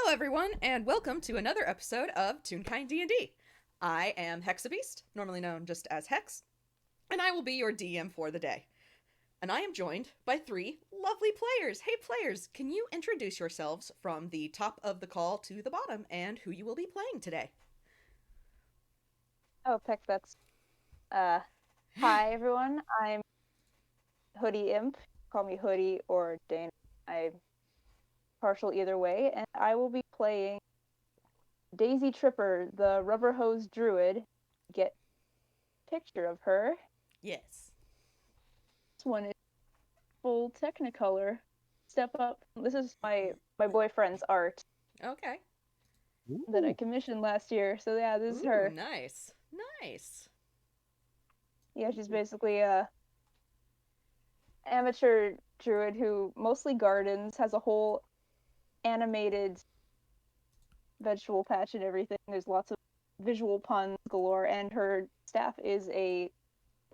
Hello, everyone, and welcome to another episode of Toonkind D&D. I am Hexabeast, normally known just as Hex, and I will be your DM for the day. And I am joined by three lovely players. Hey, players, can you introduce yourselves from the top of the call to the bottom and who you will be playing today? Oh, Peck, that's hi everyone. I'm Hoodie Imp. Call me Hoodie or Dana. I'm partial either way, and I will be playing Daisy Tripper, the rubber hose druid. Get a picture of her. Yes. This one is full Technicolor. Step up. This is my boyfriend's art Okay. that I Ooh. commissioned last year. So yeah, this is Ooh, her. nice. Nice. Yeah, she's basically a amateur druid who mostly gardens, has a whole animated vegetable patch and everything. There's lots of visual puns galore, and her staff is a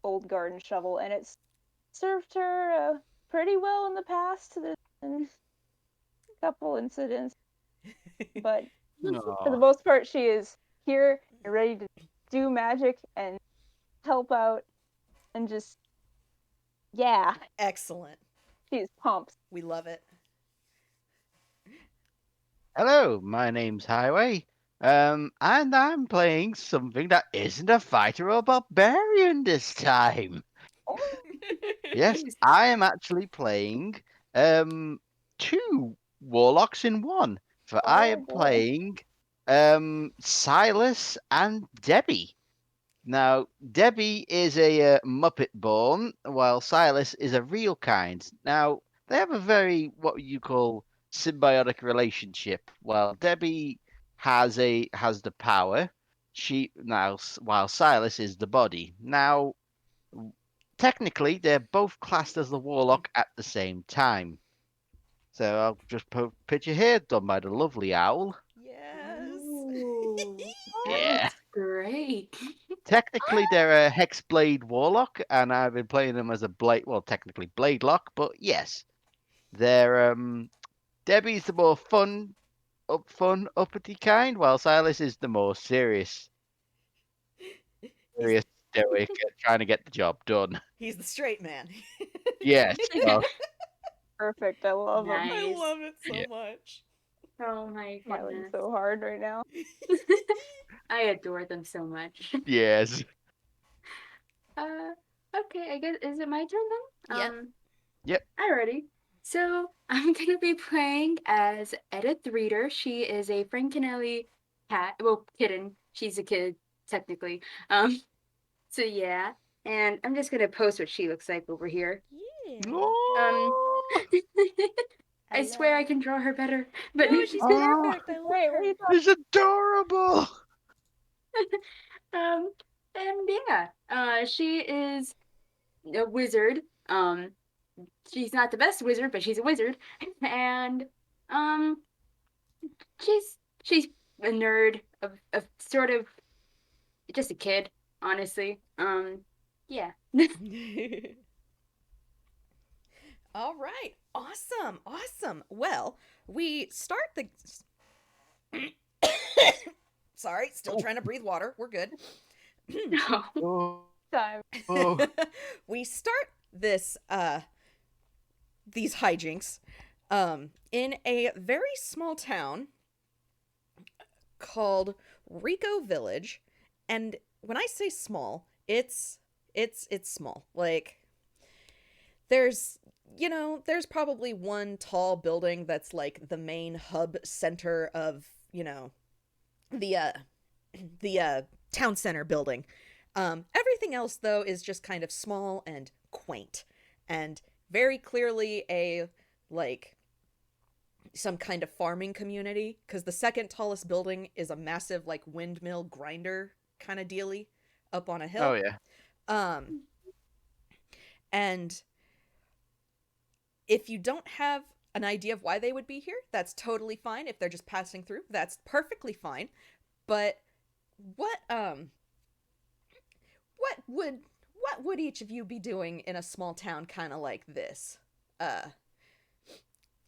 old garden shovel, and it's served her pretty well in the past. There's been a couple incidents, but for the Aw. most part, she is here and ready to do magic and help out, and just yeah, Excellent. she's pumped. We love it. Hello, my name's Highway. And I'm playing something that isn't a fighter or barbarian this time. Yes, Nice. I am actually playing um two warlocks in one. For I Oh am boy. playing Sylas and Debbie. Now, Debbie is a Muppet born, while Silas is a real kind. Now, they have a very what you call symbiotic relationship. While Debbie has the power, while Silas is the body. Now, technically, they're both classed as the warlock at the same time. So I'll just picture here, done by the lovely owl. Yes. Ooh, Yeah. that's great. Technically, they're a Hexblade Warlock, and I've been playing them as a Blade. Well, technically Blade Lock, but yes, they're Debbie's the more uppity kind, while Silas is the more he's serious, stoic, trying to get the job done. he's the straight man. Yes, well, Perfect. I love them. I Nice. love it so yeah. much. Oh my Smiling goodness. so hard right now. I adore them so much. Yes, Uh, okay, I guess is it my turn then? Yep. yep. Alrighty. So I'm gonna be playing as Edith Reader. She is a Frankenelli cat, well, kitten. She's a kid technically. So yeah, and I'm just gonna post what she looks like over here. Yeah. Um, Oh, I I swear I love. can draw her better, but No, she's oh, perfect. I love Wait, what are her. you it's adorable. um, and yeah, she is a wizard. She's not the best wizard, but she's a wizard, and um, she's a nerd of sort of just a kid, honestly. Yeah. All right. Awesome. Awesome. Well, we start the. Sorry, still Oh, trying to breathe water. We're good. No. oh, time? oh. We start this these hijinks in a very small town called Riko Village, and when I say small, it's small. Like there's there's probably one tall building that's like the main hub center of, the the town center building. Everything else though is just kind of small and quaint and very clearly a like some kind of farming community because the second tallest building is a massive like windmill grinder kind of dealy up on a Oh hill. yeah. Um and if you don't have an idea of why they would be here, that's totally fine. If they're just passing through, that's perfectly fine. But what um what would what would each of you be doing in a small town kind of like this? Uh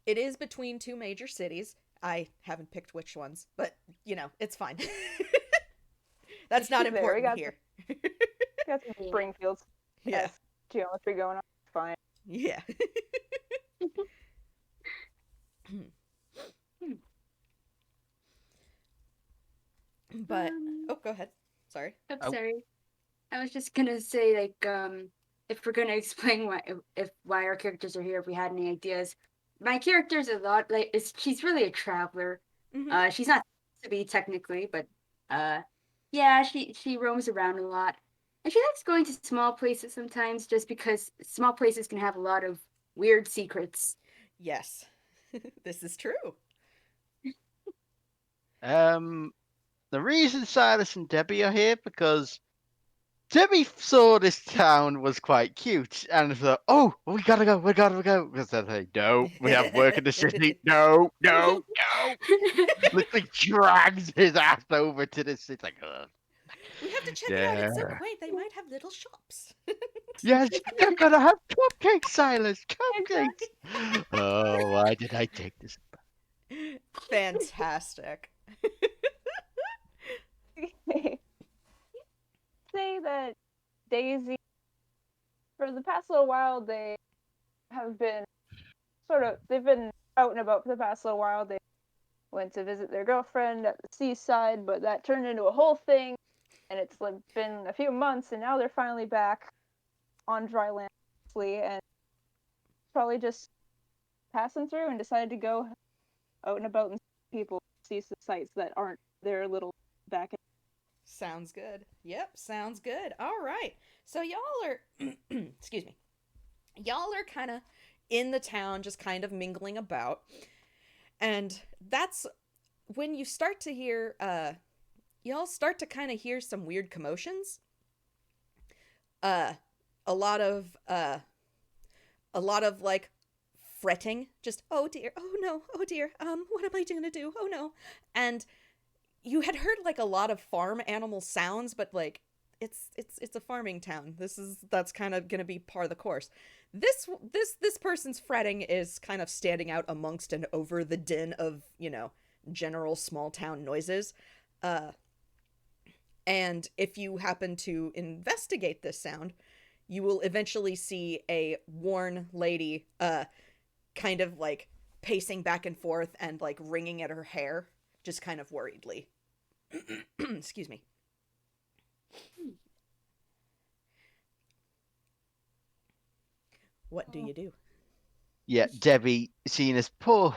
it is between two major cities, I haven't picked which ones, but it's fine. That's not There, we important got here. got some Yeah. Springfields Yeah. geometry going on. It's fine. Yeah. But oh, go ahead. Sorry. I'm Oh. sorry. I was just gonna say, like, if we're gonna explain why our characters are here, if we had any ideas. My character's a lot like she's really a traveler. Mm-hmm. She's not to be technically, but yeah, she roams around a lot, and she likes going to small places sometimes, just because small places can have a lot of weird secrets. Yes. This is true. The reason Silas and Debbie are here because Debbie saw this town was quite cute and thought, "Oh, we gotta go." Because they're like, "No, we have work in the city. No, no, no." Literally drags his ass over to the city. Like, ugh. We have to check it out. Yeah. It's so quaint. They might have little shops. Yes, they're gonna have cupcakes, Silas. Cupcakes. Exactly. Oh, why did I take this? Fantastic. Say that Daisy, for the past little while, they have been they've been out and about for the past little while. They went to visit their girlfriend at the seaside, but that turned into a whole thing, and it's like been a few months, and now they're finally back on dry land, and probably just passing through and decided to go out and about and see people, see some sights that aren't their little back. Sounds good. Yep, sounds good. All right. So y'all are excuse me. Y'all are kind of in the town just kind of mingling about. And that's when you start to hear y'all start to kind of hear some weird commotions. Uh a lot of like fretting, just oh dear, oh no, oh dear, what am I gonna do? Oh no. And you had heard like a lot of farm animal sounds, but like it's a farming town. That's kind of gonna be par the course. This person's fretting is kind of standing out amongst and over the din of general small town noises. And if you happen to investigate this sound, you will eventually see a worn lady kind of like pacing back and forth and like wringing at her hair, just kind of worriedly. Excuse me. What do you do? Yeah, Debbie, seeing this poor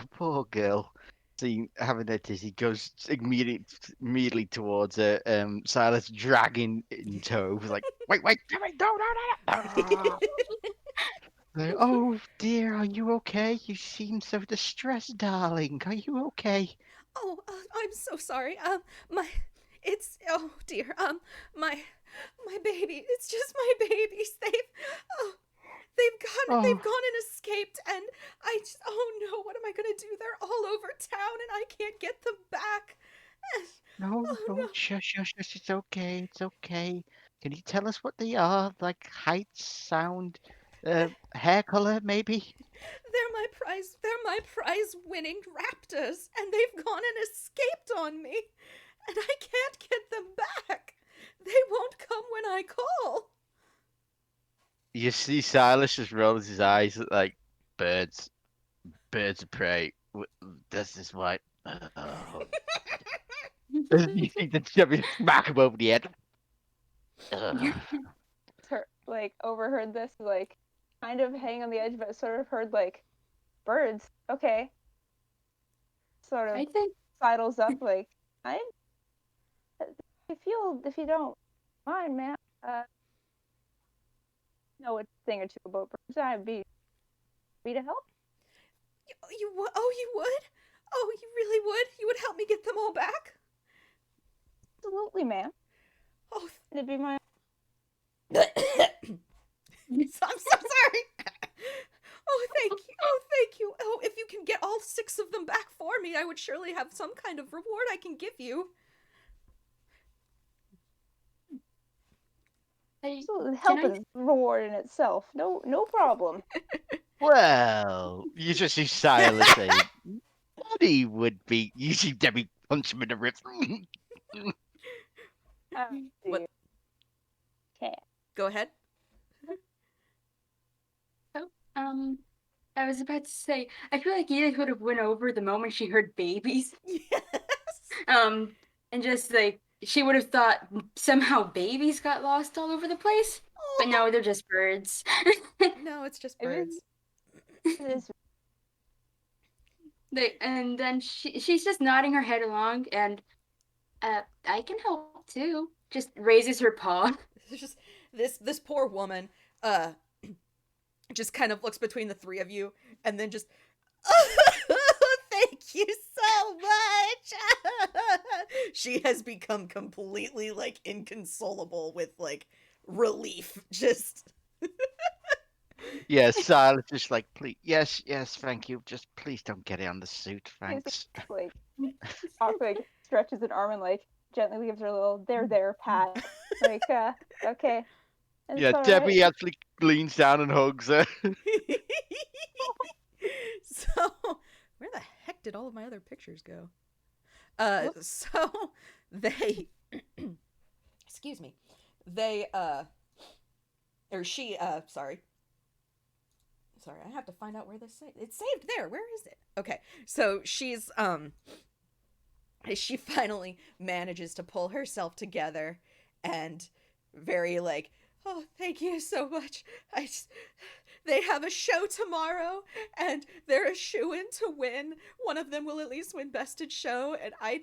girl, seeing having a dizzy, goes immediately towards her. Silas dragging in tow, like, wait, Debbie, no, no, no, no. Like, oh dear, are you okay? You seem so distressed, darling. Are you okay? Oh, I'm so sorry. Oh dear. My baby. It's just my babies. Oh, they've Oh, gone and escaped, and oh no, what am I gonna do? They're all over town, and I can't get them back. no, Oh no, no, shush, it's okay, it's okay. Can you tell us what they are? Like height, sound, hair color, maybe? they're my prize winning raptors, and they've gone and escaped on me, and I can't get them back. They won't come when I call. You see Silas just rolls his eyes like birds, birds of prey. This is why. Oh. You see the chubby smack him over the head. Ugh. Like overheard this, like kind of hang on the edge, but sort of heard like birds. Okay, sort of I think sidles up, like I if you don't mind, man, know a thing or two about birds. I'd be to help. You would? Oh, you really would? You would help me get them all back? Absolutely, ma'am. Oh, It'd be my I'm so sorry. Oh, thank you. Oh, thank you. Oh, if you can get all 6 of them back for me, I would surely have some kind of reward I can give you. absolutely Can I? helping reward in itself. No problem. Well, you just see Silas saying, Daddy would be using Debbie punch him in the ribs. What? Cat. Go ahead. Oh, I was about to say, I feel like Edith would have went over the moment she heard babies. Yes. And just like she would have thought somehow babies got lost all over the place, but no, they're just birds. No, it's just It is- birds. It is And then she's just nodding her head along, and I can help too. Just raises her paw. It's just this poor woman just kind of looks between the three of you and then just thank you so much. She has become completely like inconsolable with like relief. Just Yes, Silas just like, please, yes, thank you. Just please don't get it on the suit, thanks. like awkward, stretches an arm and like gently gives her a little there pat. Like okay. It's Yeah, all Debbie right. actually leans down and hugs her. so where the heck did all of my other pictures go? So they excuse me. They or she sorry, I have to find out where this saved. It's saved there. Where is it? Okay. So she finally manages to pull herself together and very like, oh, thank you so much. They have a show tomorrow and they're a shoo-in to win. One of them will at least win Best in Show, and I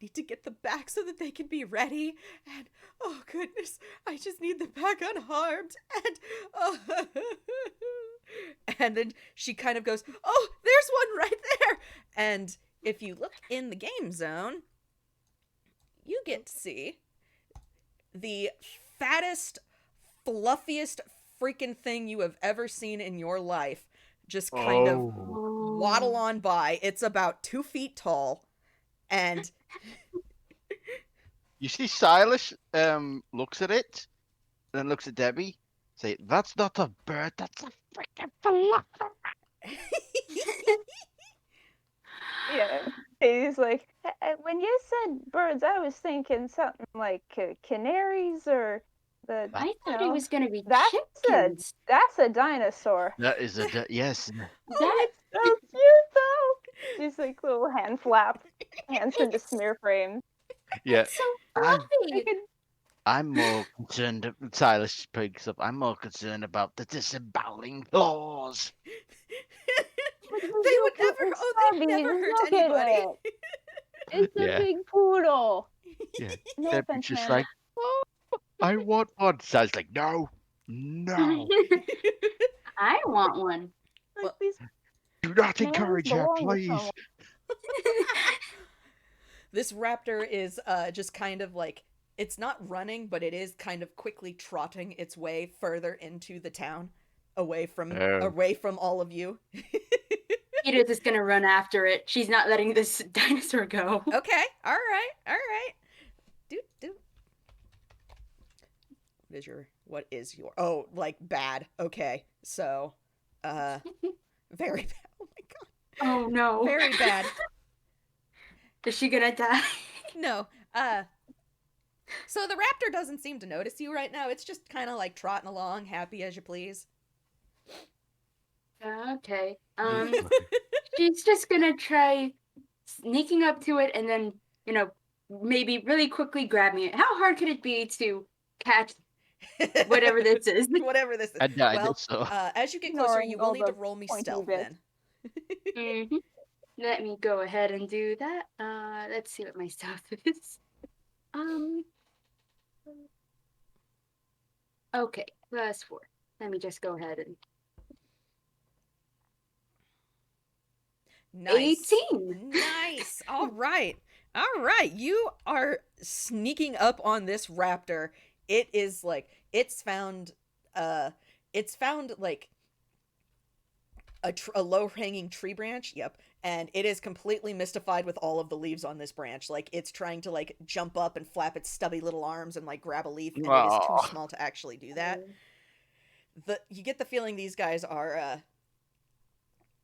need to get them back so that they can be ready. And oh goodness, I just need them back unharmed. And oh. And then she kind of goes, oh, there's one right there. And if you look in the game zone, you get to see the fattest, fluffiest freaking thing you have ever seen in your life just kind of waddle on by. It's about 2 feet tall, and You see Silas looks at it, then looks at Debbie, say, that's not a bird, that's a freaking falafel. Yeah. He's like, when you said birds, I was thinking something like canaries or the. I thought it was gonna be that's chickens. that's a dinosaur. That is yes. That It's so cute though. She's like little hand flap, hands into smear frames. Yeah. so I'm, fluffy. I'm more concerned, Silas picks up, I'm more concerned about the disemboweling claws. they would never, they've never hurt anybody. It's a Yeah. big poodle. Yeah. No Debbie's offense, just man. like, oh, I want one. Silas like, no. I want one. Like Well, these Do not mans encourage her, belong with please. someone. This raptor is just kind of like, it's not running, but it is kind of quickly trotting its way further into the town, away from all of you. Edith is gonna run after it. She's not letting this dinosaur go. Okay, all right. Do. What is your? Oh, like bad. Okay, so, very bad. Oh my god. Oh no. Very bad. Is she gonna die? No. So the raptor doesn't seem to notice you right now. It's just kind of like trotting along, happy as you please. Okay. She's just gonna try sneaking up to it and then, maybe really quickly grabbing it. How hard could it be to catch whatever this is? Whatever this is. I Well, think so. as you get closer, Ignoring you will all need to the roll me pointy stealth bits. then. Mhm. Let me go ahead and do that. Let's see what my stealth is. Okay, +4. Let me just go ahead and Nice. 18. Nice. All right. You are sneaking up on this raptor. It is like it's found like a low-hanging tree branch. Yep. And it is completely mystified with all of the leaves on this branch. Like it's trying to like jump up and flap its stubby little arms and like grab a leaf, and it is too Aw. small to actually do that. You get the feeling these guys are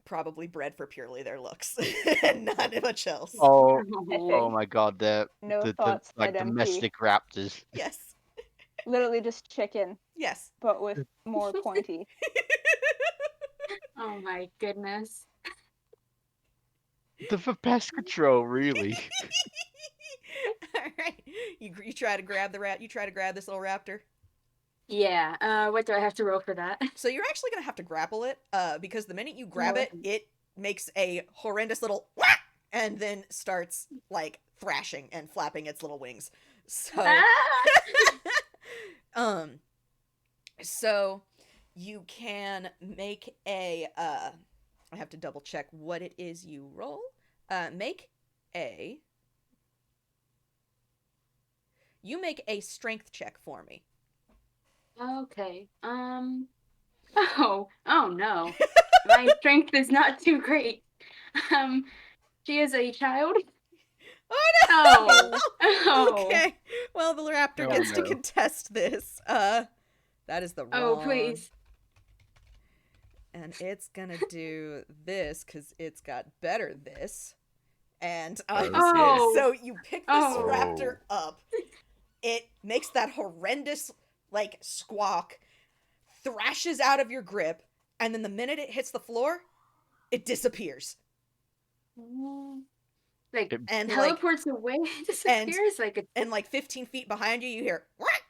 probably bred for purely their looks and not much else. Oh, Epic. oh my God, No the thoughts, like head empty. domestic raptors. Yes. Literally just chicken, Yes. but with more pointy. Oh my goodness. The for pest control, really. All right. You try to grab the rat. You try to grab this little raptor. Yeah. What do I have to roll for that? So you're actually gonna have to grapple it, because the minute you grab Oh. it, it makes a horrendous little whack, and then starts like thrashing and flapping its little wings. So, Ah! so you can make a. I have to double check what it is you roll. Make a. You make a strength check for me. Okay. Oh no. My strength is not too great. Um, she is a child. Oh no! Oh. Okay. Well, the raptor Oh, gets to no. contest this. That is the wrong. Oh, please. And it's gonna do this because it's got better this. And Oh. so you pick this Oh. raptor up. It makes that horrendous like squawk, thrashes out of your grip, and then the minute it hits the floor, it disappears. Like, And teleports away, disappears like a. and like 15 feet behind you, you hear "Whack!"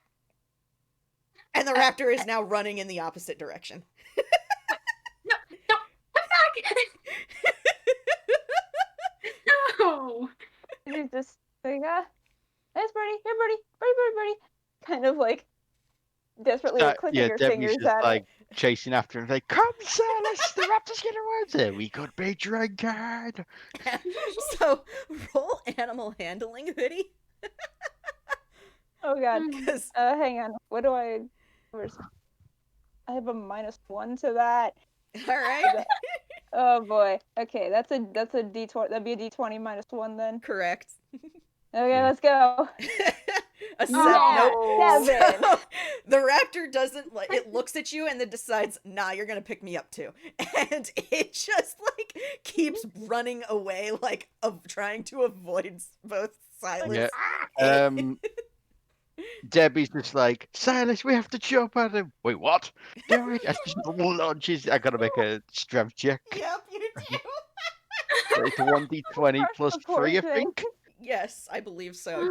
And the raptor is now running in the opposite direction. No, come back! No. She's just like, nice birdie, here birdie, birdie. Kind of like desperately clicking her Debbie's fingers just at like it. chasing after him, like, "Come, Sylas, the raptor's getting towards it. We could be drinking." So roll animal handling, Hoodie. Oh god. Because Hang on. What do I? I have a -1 to that. all right, Oh boy. Okay, that's a D20. That'd be a D20 -1 then. correct. Okay, Yeah. let's go. A 7. Yeah, Nope. 7. So, the raptor doesn't like. It looks at you and then decides, "Nah, you're gonna pick me up too," and it just like keeps running away, like of trying to avoid both Sylas. Yeah. Debbie's just like, "Sylas, we have to jump at him." Wait, what? Do it. As she launches, I gotta make a strength check. Yep, you do. It's 1d20 plus The poor 3, I thing. think. Yes, I believe so.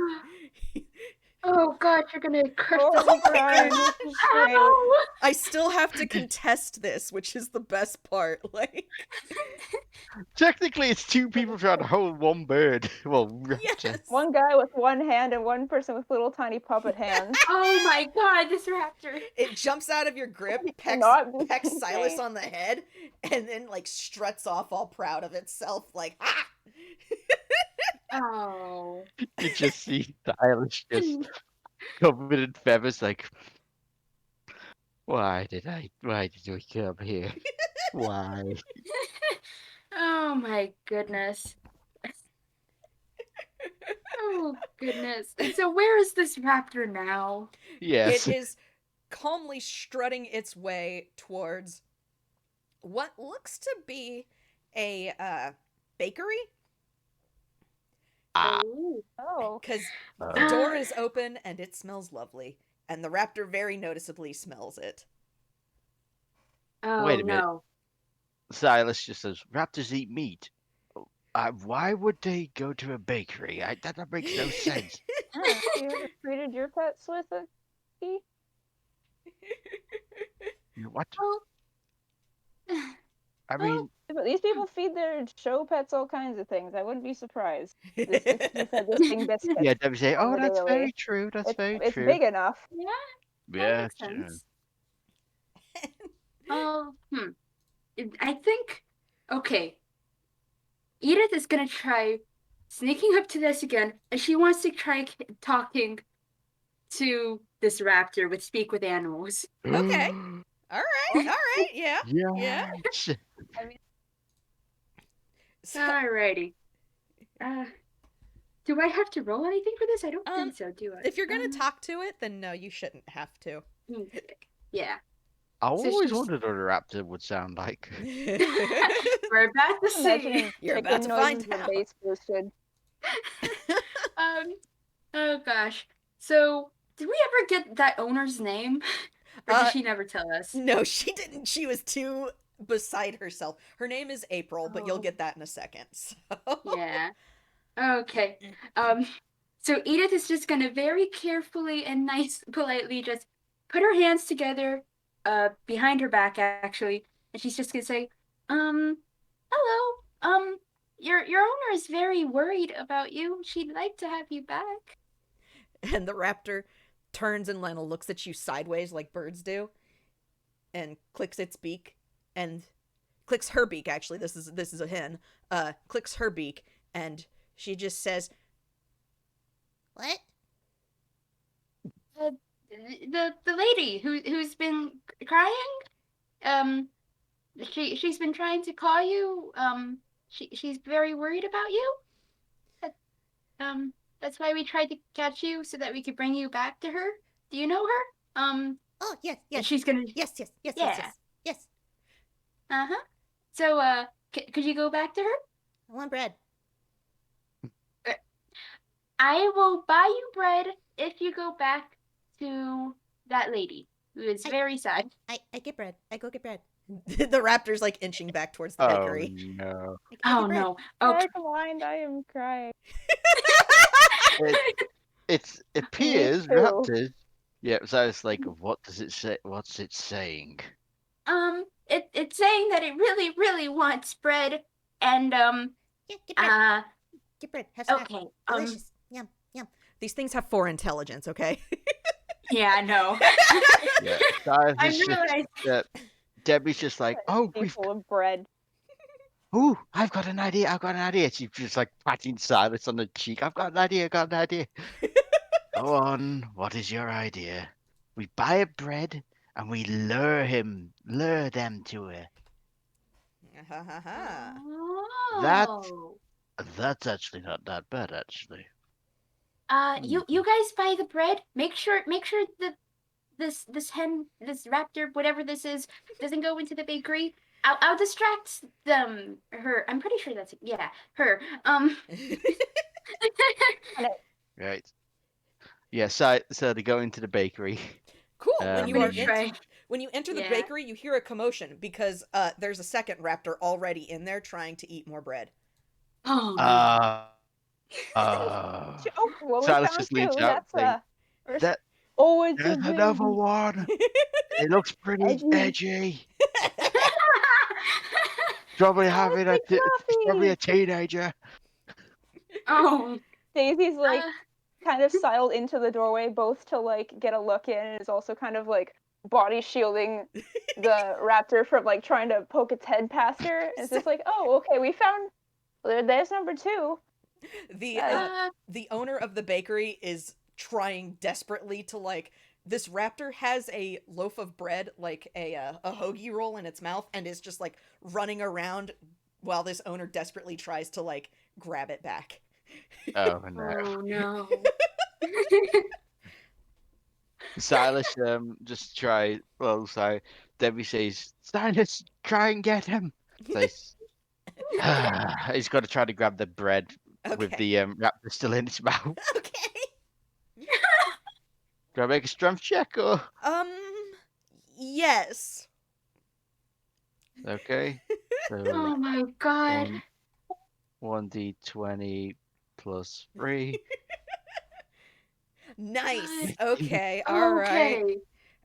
Oh god, you're gonna crush Oh the my little god, bird. this is great. Ow! I still have to contest this, which is the best part. Like, Technically, it's 2 people trying to hold one bird. Well, raptor. yes. One guy with one hand and one person with little tiny puppet hands. Oh my god, this raptor. It jumps out of your grip, pecks Cannot be Sylas contained. on the head, and then like struts off all proud of itself, like ah. Oh. You just see Sylas just covered in feathers, like, why did we come here? Why? Oh my goodness. Oh goodness. And so where is this raptor now? Yes. It is calmly strutting its way towards what looks to be a bakery, Ah. Oh. because the door is open and it smells lovely, and the raptor very noticeably smells it. Oh Wait a minute. no. Sylas just says, "Raptors eat meat. Why would they go to a bakery? That makes no sense." Yeah, you ever treated your pets with a key? What? Oh. I mean, But these people feed their show pets all kinds of things. I wouldn't be surprised. This fed this thing biscuits. yeah, Debbie say, "Oh, that's Literally. very true. That's very It's true." big enough. Yeah, that Yeah, makes sure. sense. I think, okay, Edith is gonna try sneaking up to this again, and she wants to try talking to this raptor with speak with animals. Okay. All right, yeah. Yeah. So, Alrighty. Do I have to roll anything for this? I don't think so, do I? if you're gonna talk to it, then no, you shouldn't have to. Yeah. I So always she's wondered what a raptor would sound like. we're about to see. Imagining You're about chicken to find noises when out. bass boosted. Um. Oh gosh. So did we ever get that owner's name, or did Uh, she never tell us? no, she didn't. She was too beside herself. Her name is April, but you'll Oh. get that in a second. So. Yeah. Okay. Um. So Edith is just gonna very carefully and nice, politely just put her hands together, behind her back actually, and she's just gonna say, hello. Your owner is very worried about you. She'd like to have you back. And the raptor turns and Lionel looks at you sideways like birds do and clicks its beak and clicks her beak actually. This is a hen. Clicks her beak and she just says, "What?" Uh, the lady who's been crying. Um, she's been trying to call you. She's very worried about you. That, that's why we tried to catch you so that we could bring you back to her. Do you know her? "Oh, yes, yes. She's gonna. Yes, yes, yes, yes, Yeah. yes. Yes. Uh-huh. So, could you go back to her? I want bread." I will buy you bread if you go back to that lady who is very sad. I get bread. I go get bread. The raptor's like inching back towards the Oh bakery. no! I Oh get bread. no. Okay. Never mind, I am crying. It appears too. raptors. Yeah, so it's like, what does it say? What's it saying? It's saying that it really, really wants bread, and Yeah, get bread. Get bread. Have some. okay, Delicious. Yum, yum. These things have 4 intelligence, okay? yeah, I know. Yeah, Cyrus I is just, realized. Debbie's just like, oh, People of bread. ooh, I've got an idea. I've got an idea. She's just like patting Cyrus on the cheek. I've got an idea. I've got an idea. Go on. What is your idea? We buy a bread and we lure them to her. Ha ha ha. Oh. That's actually not that bad, actually. You guys buy the bread. Make sure that this raptor, whatever this is, doesn't go into the bakery. I'll distract them. Her. I'm pretty sure that's her. Right. Yeah, so they go into the bakery. Cool. I'm When you enter the Yeah. bakery, you hear a commotion because there's a second raptor already in there trying to eat more bread. Oh. No. Uh, Oh, well, we Silas found just leans two. out That's and that oh, it's there's a another baby. one. It looks pretty Edgy. edgy. Probably having it's probably a fluffy. teenager. Oh. Daisy's like Uh, kind of sidled into the doorway, both to like get a look in, and is also kind of like body shielding the raptor from like trying to poke its head past her. And it's just like, oh, okay, we found. There's number 2. The owner of the bakery is trying desperately to like this raptor has a loaf of bread like a hoagie roll in its mouth and is just like running around while this owner desperately tries to like grab it back. Oh no. oh no. Silas just try sorry. Debbie says, Silas, try and get him. So he's got to try to grab the bread with Okay. the raptor still in his mouth. Okay. Do I make a strength check or Yes. okay? So Oh my god. 1d20 plus 3. Nice. Okay. All right. Okay.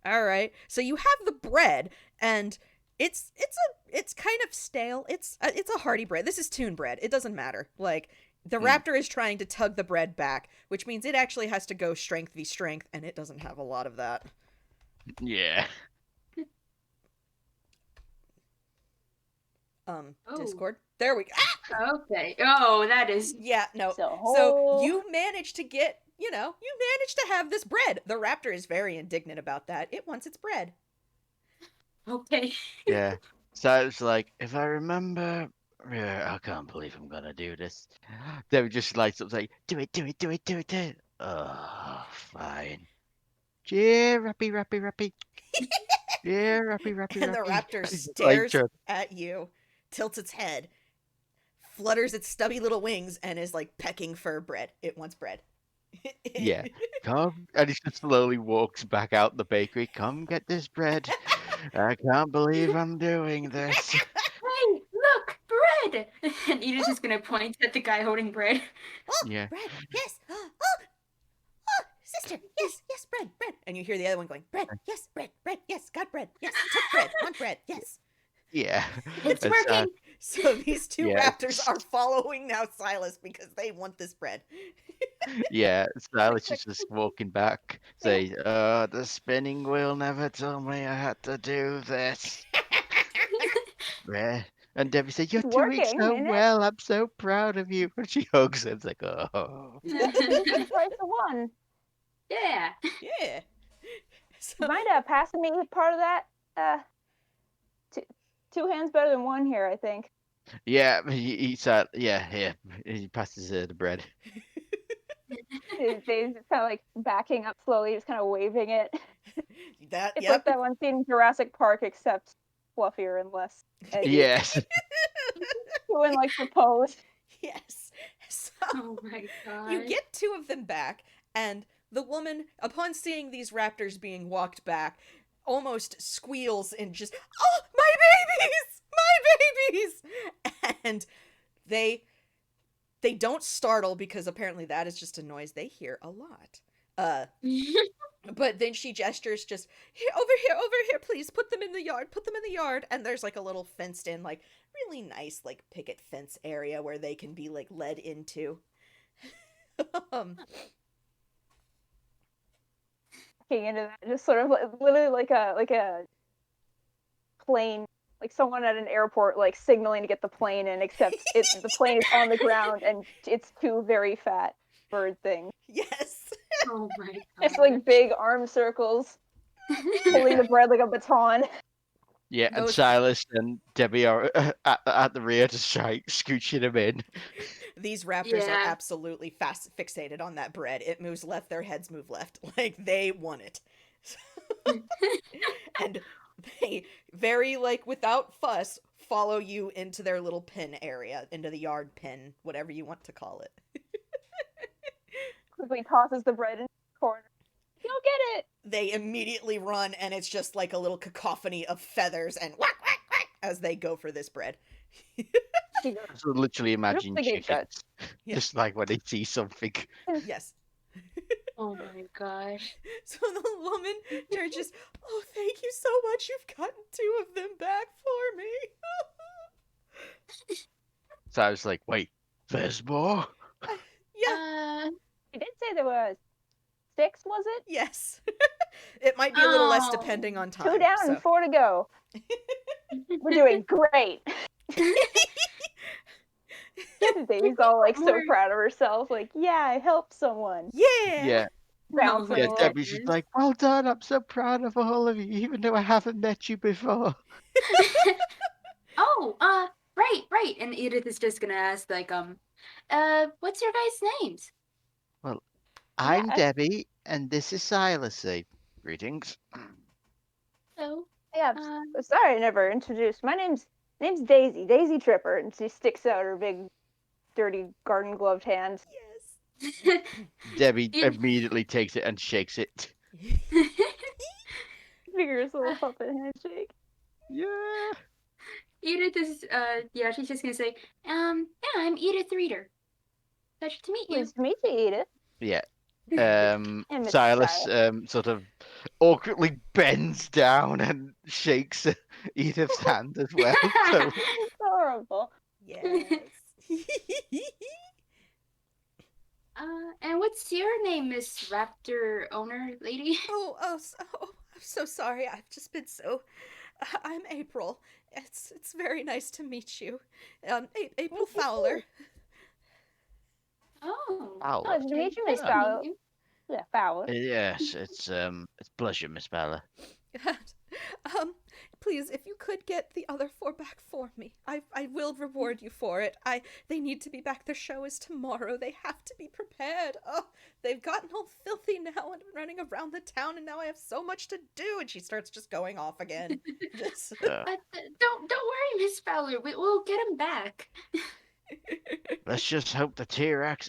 All right. So you have the bread and it's kind of stale. It's a hearty bread. This is tune bread. It doesn't matter. Like the raptor is trying to tug the bread back, which means it actually has to go strength v strength and it doesn't have a lot of that. Yeah. Discord. There we go. Ah! Okay. Oh, that is. Yeah, no. So So you managed to get, you managed to have this bread. The raptor is very indignant about that. It wants its bread. Okay. Yeah. So it's like, if I remember, I can't believe I'm gonna do this. They were just like, sort of like, do it. Oh, fine. Cheer, rappy. Yeah, rappy, rappy, And the rappy. raptor Like, stares at you, tilts its head, flutters its stubby little wings, and is like pecking for bread. It wants bread. yeah. Come, and he just slowly walks back out the bakery. Come get this bread. I can't believe I'm doing this. Hey, look, bread! And Edith's just gonna point at the guy holding bread. Oh, Yeah. bread, yes. Oh, sister, yes, yes, bread, bread. And you hear the other one going, bread, yes, bread, yes, got bread, yes, took bread, want bread, yes. Yeah. It's It's, working! So these two yeah. raptors are following now Sylas because they want this bread. Yeah, Silas is just walking back, say, the spinning wheel never told me I had to do this. Yeah. And Debbie said, You're It's doing working, so isn't it? well. I'm so proud of you. And she hugs him. It's like, oh. Two price of one. Yeah. Yeah. So, Mind passing me part of that? Two hands better than one here, I think. Yeah, he eats that. Yeah, yeah. He passes the bread. They just kind of like backing up slowly, just kind of waving it. that, It's yep. like that one scene in Jurassic Park, except fluffier and less eggy. Yes. Doing like the pose. Yes. So Oh my god. you get two of them back, and the woman, upon seeing these raptors being walked back, almost squeals and just, oh, my babies! My babies! And they don't startle because apparently that is just a noise they hear a lot. But then she gestures just, over here, please, put them in the yard. And there's like a little fenced in, like, really nice, like, picket fence area where they can be, like, led into. Looking into that, just sort of literally like a plane, like someone at an airport, like signaling to get the plane in, except the plane is on the ground and it's two very fat bird things. Yes. Oh my god. It's like big arm circles, holding the bread like a baton. Yeah, and Those- Silas and Debbie are at the rear just scooching him in. These raptors are Yeah. absolutely fixated on that bread. It moves left, their heads move left. Like, they want it. And they, very, like, without fuss, follow you into their little pen area, into the yard pen, whatever you want to call it. Quickly tosses the bread in the corner. You'll get it. They immediately run, and it's just like a little cacophony of feathers and whack, whack, whack, as they go for this bread. So literally imagine Really good chickens. Yeah. Just like when they see something. Yes. Oh my gosh. So the woman turns just, oh, thank you so much. You've gotten two of them back for me. So I was like, wait, there's more? Yeah. I did say there was 6, was it? Yes. It might be a little less Oh. depending on time. 2 down so. and 4 to go. We're doing great. Davy's all like so proud of herself, like, yeah, I helped someone. Yeah. Yeah. Bouncing Yeah, a little. Debbie's just like, well done, I'm so proud of all of you, even though I haven't met you before. Oh, right. And Edith is just gonna ask, like, what's your guys' names? I'm Yeah. Debbie, and this is Silas. Greetings. So, Yeah, sorry I never introduced. My name's Daisy Tripper, and she sticks out her big, dirty garden gloved hand. Yes. Debbie Edith- immediately takes it and shakes it. Figures little puppet handshake. Yeah. Edith is, yeah, she's just gonna say, yeah, I'm Edith Reader. Pleasure to meet you. Pleased to meet you, Edith. Yeah. And Mr. Silas sort of awkwardly bends down and shakes Edith's hand as well. So It's horrible. Yes. And what's your name, Miss Raptor Owner Lady? I'm so sorry. I've just been so. I'm April. It's very nice to meet you. April Fowler. Oh. Fowler. Pleasure to meet you, Miss Nice to Fowler. meet you. Yeah, Fowler. Yes, it's a pleasure, Miss Bella. please, if you could get the other 4 back for me, I will reward you for it. They need to be back. Their show is tomorrow. They have to be prepared. Oh, they've gotten all filthy now and running around the town, and now I have so much to do. And she starts just going off again. Just... Don't worry, Miss Fowler. We'll get him back. Let's just hope a T-Rex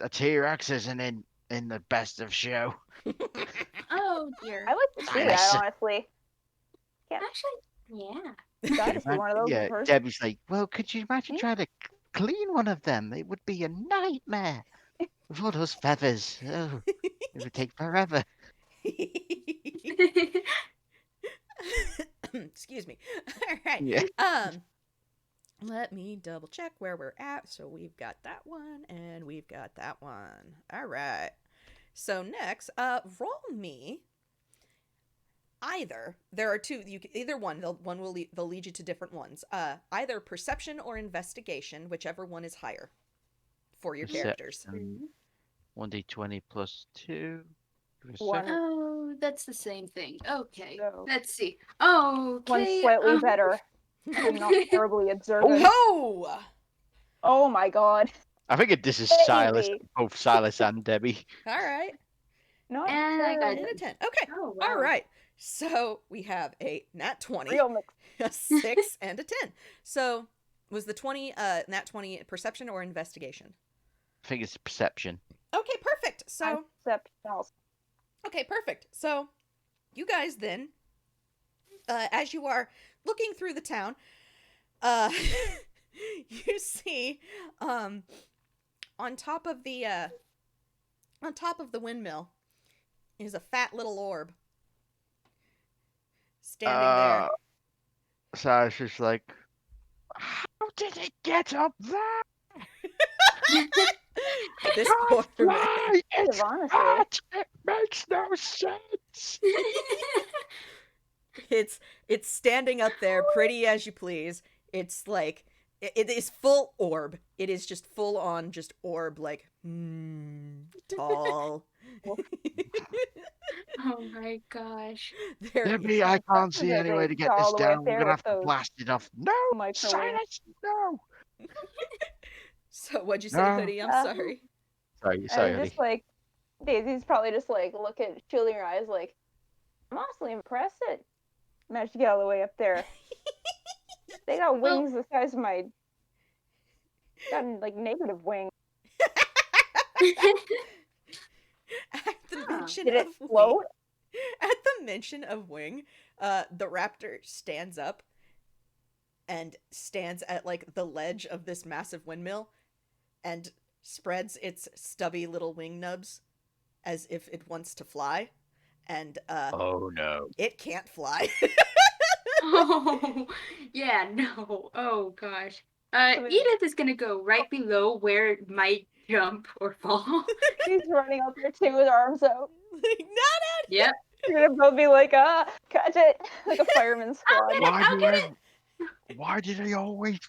isn't in the best of show. Oh dear. I like to see Silas. that, honestly. Actually, yeah. Gotta see one of those in person. Debbie's like, well, could you imagine trying to clean one of them? It would be a nightmare. With all those feathers. Oh, it would take forever. Excuse me. All right. Yeah. Let me double check where we're at. So we've got that one and we've got that one. All right. So next, roll me. Either there are two. Either one. They'll lead you to different ones. Either perception or investigation, whichever one is higher for your characters. 1d20 plus 2. One. Oh, that's the same thing. Okay. So- Let's see. Okay. One's slightly better. I'm not terribly observant. Oh! Oh my god. I think this is Maybe. Silas, both Silas and Debbie. All right. Not And I got And a 10. Okay. Oh, wow. All right. So we have a nat 20, real mix. a 6, and a 10. So was the 20 nat 20 perception or investigation? I think it's perception. Okay, perfect. So okay, perfect. So you guys then, as you are looking through the town, you see on top of the windmill is a fat little orb standing there. Silas is like, how did it get up there? This Can't poor man. fly, it's honestly. hot. It makes no sense. It's standing up there, pretty as you please. It's like it is full orb. It is just full on, just orb, like tall. Oh my gosh. There Debbie, you I go. can't see any way to get All this the way up down. We're there gonna have with to those blast it off. No, microwaves. Silas, no. So what'd you say, No. Hoodie? I'm sorry. Sorry, And Eddie. just like Daisy's probably just like shielding her eyes, like, I'm honestly impressed that I managed to get all the way up there. They got wings the size of my like negative wing. At the mention Did it of float? wing, at the mention of wing, the raptor stands up and stands at like the ledge of this massive windmill and spreads its stubby little wing nubs as if it wants to fly, and Oh no. it can't fly. Oh, yeah, no. Oh gosh. mean- Edith is gonna go right below where it might jump or fall. She's running out there too with her arms out. Like, not Yep. You're gonna both be like, catch it, like a fireman squad. Why do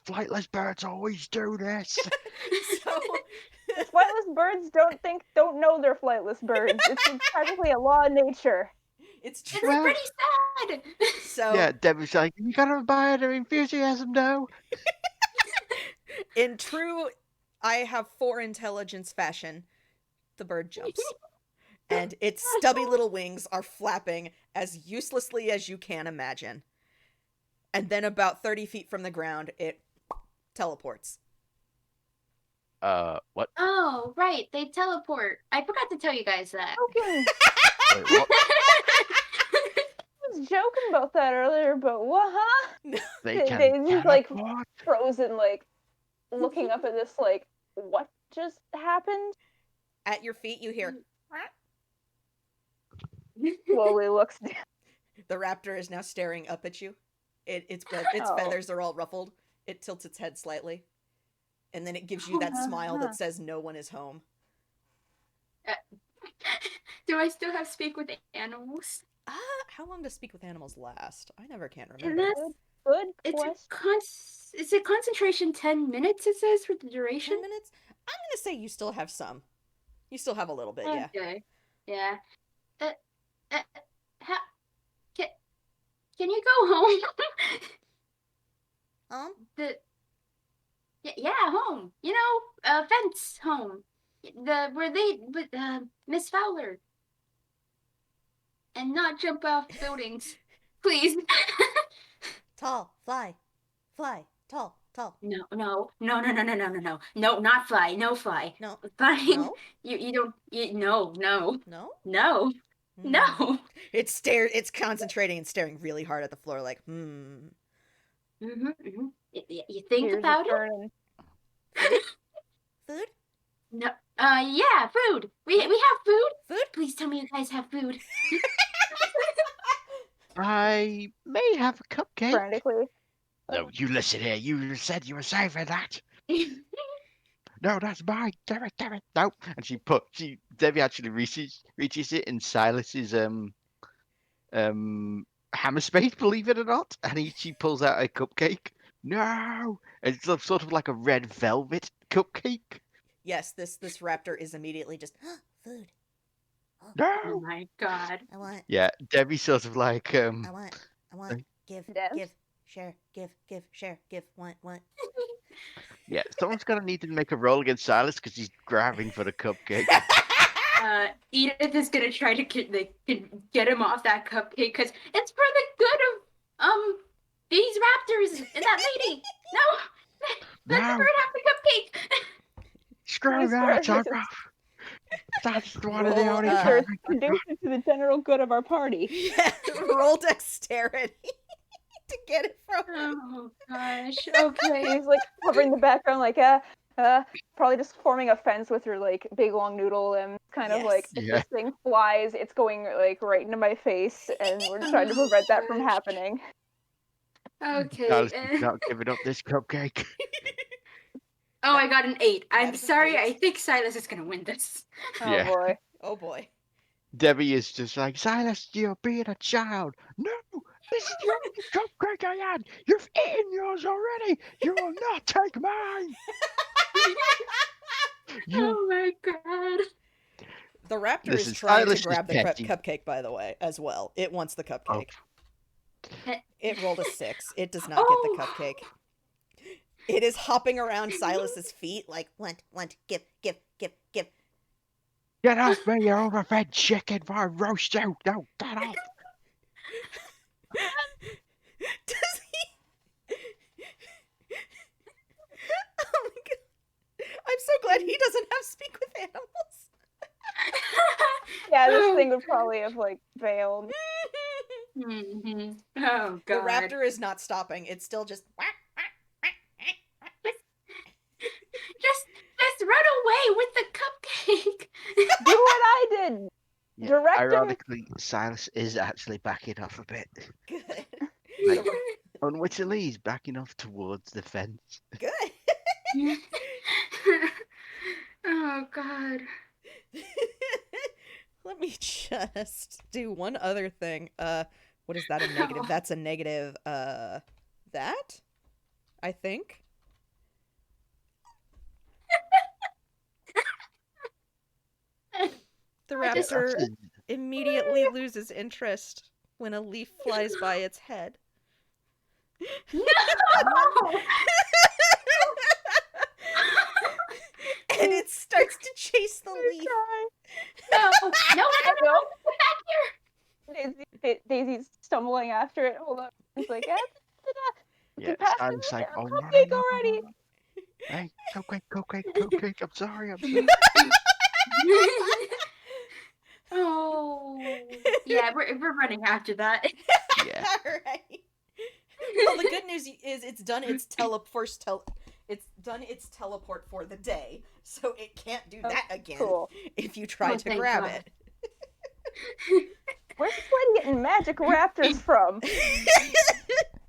flightless birds always do this? so Flightless birds don't know they're flightless birds. It's practically a law of nature. it's It's true. pretty sad. So Yeah, Debbie's like, you gotta buy their enthusiasm now. in true I have 4 intelligence fashion, the bird jumps. And its stubby little wings are flapping as uselessly as you can imagine. And then about 30 feet from the ground, it teleports. What? Oh, right. They teleport. I forgot to tell you guys that. Joking. Wait, what? I was joking about that earlier, but what, huh? They They- can they just, like, teleport? Frozen, like, looking up at this, like, what just happened? At your feet, you hear, Slowly looks down. the raptor is now staring up at you. Its Oh. feathers are all ruffled. It tilts its head slightly. And then it gives you that smile that says no one is home. Do I still have speak with animals? How long does Speak with Animals last? I never can And remember. that's Good question. it's a concentration 10 minutes, it says, for the 10 duration. minutes? I'm going to say you still have some. You still have a little bit, yeah. Okay. Yeah. How, Can you go home? Um, Yeah, home. Fence home. Where they with Miss Fowler, and not jump off buildings, please. tall, fly, tall, tall. No, no, no, no, no, no, no, no, no, no, not fly, no fly. No, Flying. no, You don't. No, no, no. no, Hmm. no. It's concentrating and staring really hard at the floor, like, You think Gears are about it? turning. Food? No. Yeah, food. We have food. Food? Please tell me you guys have food. I may have a cupcake. Frantically. No, you listen here. You said you were saving that. No, that's mine. Damn it. No. And Debbie actually reaches it in Silas's hammer spade, believe it or not, and she pulls out a cupcake. No, it's sort of like a red velvet cupcake. Yes, this raptor is immediately just food. Oh No. my god. I want. Yeah, Debbie sort of like I want. Give, Debs? give, share, give, share, give, want. Yeah, someone's gonna need to make a roll against Silas because he's grabbing for the cupcake. Edith is gonna try to get him off that cupcake because it's for the good of these raptors and that lady. No, let the No. bird have the cupcake. Screw that! That's one of the Roll, only Sure, times. it's conducive to the general good of our party. Yeah, roll dexterity to get it from him. Oh gosh. Okay. He's like covering the background, like probably just forming a fence with her like big long noodle and kind of like if Yes. this thing flies, it's going like right into my face, and we're trying to prevent that from happening. Okay. Silas is not giving up this cupcake. Oh, I got an 8. I'm That is an sorry. 8. I think Sylas is gonna win this. Oh Yeah. boy. Oh boy. Debbie is just like, Silas, you're being a child. No, this is the only cupcake I had. You've eaten yours already. You will not take mine. Oh my god. The raptor This is is trying Silas to grab the is petty. cupcake, by the way, as well. It wants the cupcake. Oh. It rolled a 6. It does not get the cupcake. It is hopping around Silas's feet like, want, give. Get off me, you overfed chicken, for I roast you. No, get off. Does he? Oh my god. I'm so glad he doesn't have speak with animals. Yeah, this thing would probably have like failed. Mm-hmm. Oh god. The raptor is not stopping. It's still just Just run away with the cupcake. Do what I did. Yeah, Direct him. ironically, Silas is actually backing off a bit. good. Like, unwittingly, he's backing off towards the fence. Good. Oh god. Let me just do one other thing. What is that a negative? That's a negative, that? I think. The raptor immediately loses interest when a leaf flies by its head. No! And it starts to chase the leaf. No! Get back here! Daisy's stumbling after it. Hold on. It's like, Yeah, pass Silas me like, a oh, cupcake already. Hey, cupcake. I'm sorry. Oh. Yeah, we're running after that. Yeah. All right. Well, the good news is it's done its teleport for the day, so it can't do that again Cool. if you try to thank grab God. it. Where's this lady getting magic raptors from?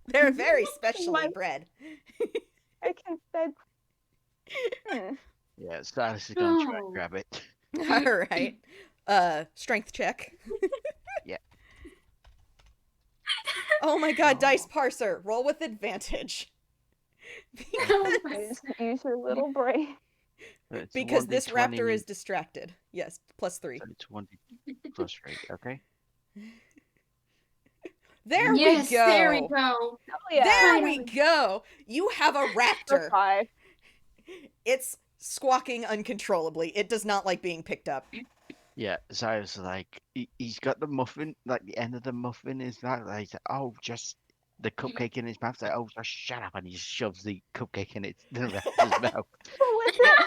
They're very specially bred. I can. Yeah, Silas is gonna try Oh. and grab it. All right. Strength check. Yeah. Oh my god, dice parser. Roll with advantage. Oh my Use your little brain. It's Because this 1d20, raptor is distracted. Yes, +3. so it's 1d plus 3, okay? There we Yes, there we go. go. Oh yeah. There we Finally. go. You have a For raptor. 5. It's squawking uncontrollably. It does not like being picked up. Yeah, Cyrus is like he's got the muffin, like the end of the muffin is that like oh just the cupcake in his mouth. Like oh just shut up, and he just shoves the cupcake in the raptor's mouth, With it.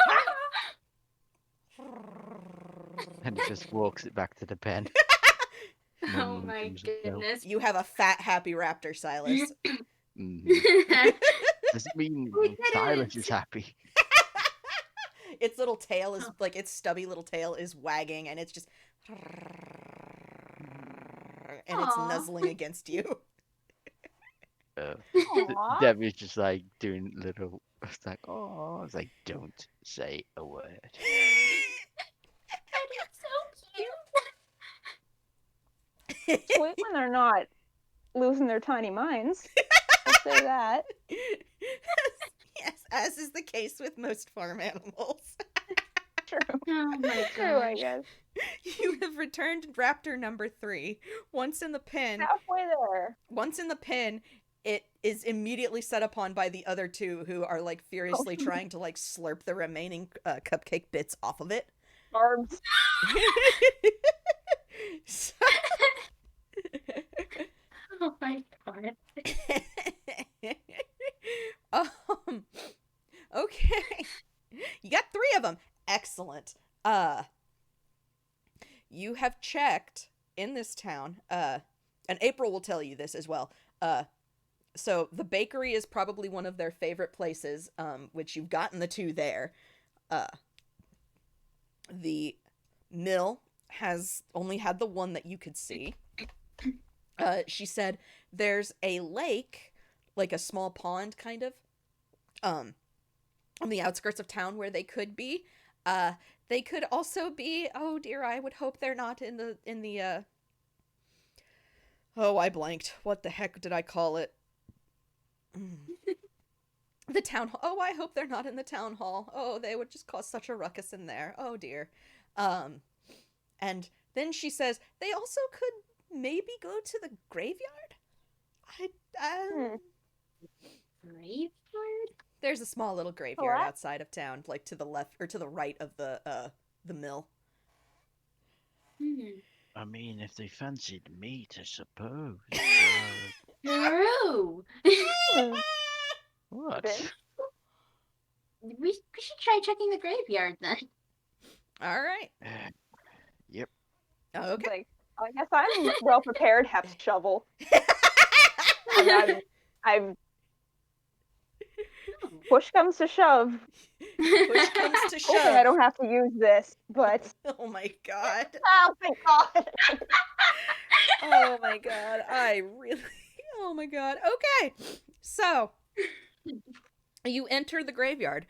and he just walks it back to the pen. Oh Mumbling to my himself. goodness. You have a fat, happy raptor, Sylas. Mhm. Does it mean We did Silas it! is happy? Its little tail is like its stubby little tail is wagging, and it's just and it's Aw. nuzzling against you. Aw. Debbie's just like doing little. It's like oh, it's like don't say a word. And it's so cute. Sweet when they're not losing their tiny minds. I'll say that. Yes, as is the case with most farm animals. True. Oh my True, I gosh. guess. You have returned raptor number 3. Once in the pen, Halfway there. it is immediately set upon by the other 2 who are like furiously trying to like slurp the remaining cupcake bits off of it. Barbs. So- Oh my god. Okay. You got 3 of them. Excellent. You have checked in this town, and April will tell you this as well. So the bakery is probably one of their favorite places, which you've gotten the 2 there. The mill has only had the 1 that you could see. She said there's a lake, like a small pond kind of, on the outskirts of town where they could be. They could also be, oh dear, I would hope they're not in the oh, I blanked. What the heck did I call it? The town hall. Oh, I hope they're not in the town hall. Oh, they would just cause such a ruckus in there. Oh dear. And then she says they also could maybe go to the graveyard. Graveyard? There's a small little graveyard What? outside of town, like to the left or to the right of the mill. Hmm. I mean, if they fancied meat, I suppose. True. Hmm. What? Vince? We should try checking the graveyard then. All right. Yep. Oh, okay. Like, I guess I'm well prepared. Have a shovel. I mean, I've push comes to shove. Push comes to Hoping I shove. don't have to use this, but Oh my god. oh thank God. Oh my god. I really. Oh my god. Okay. So you enter the graveyard.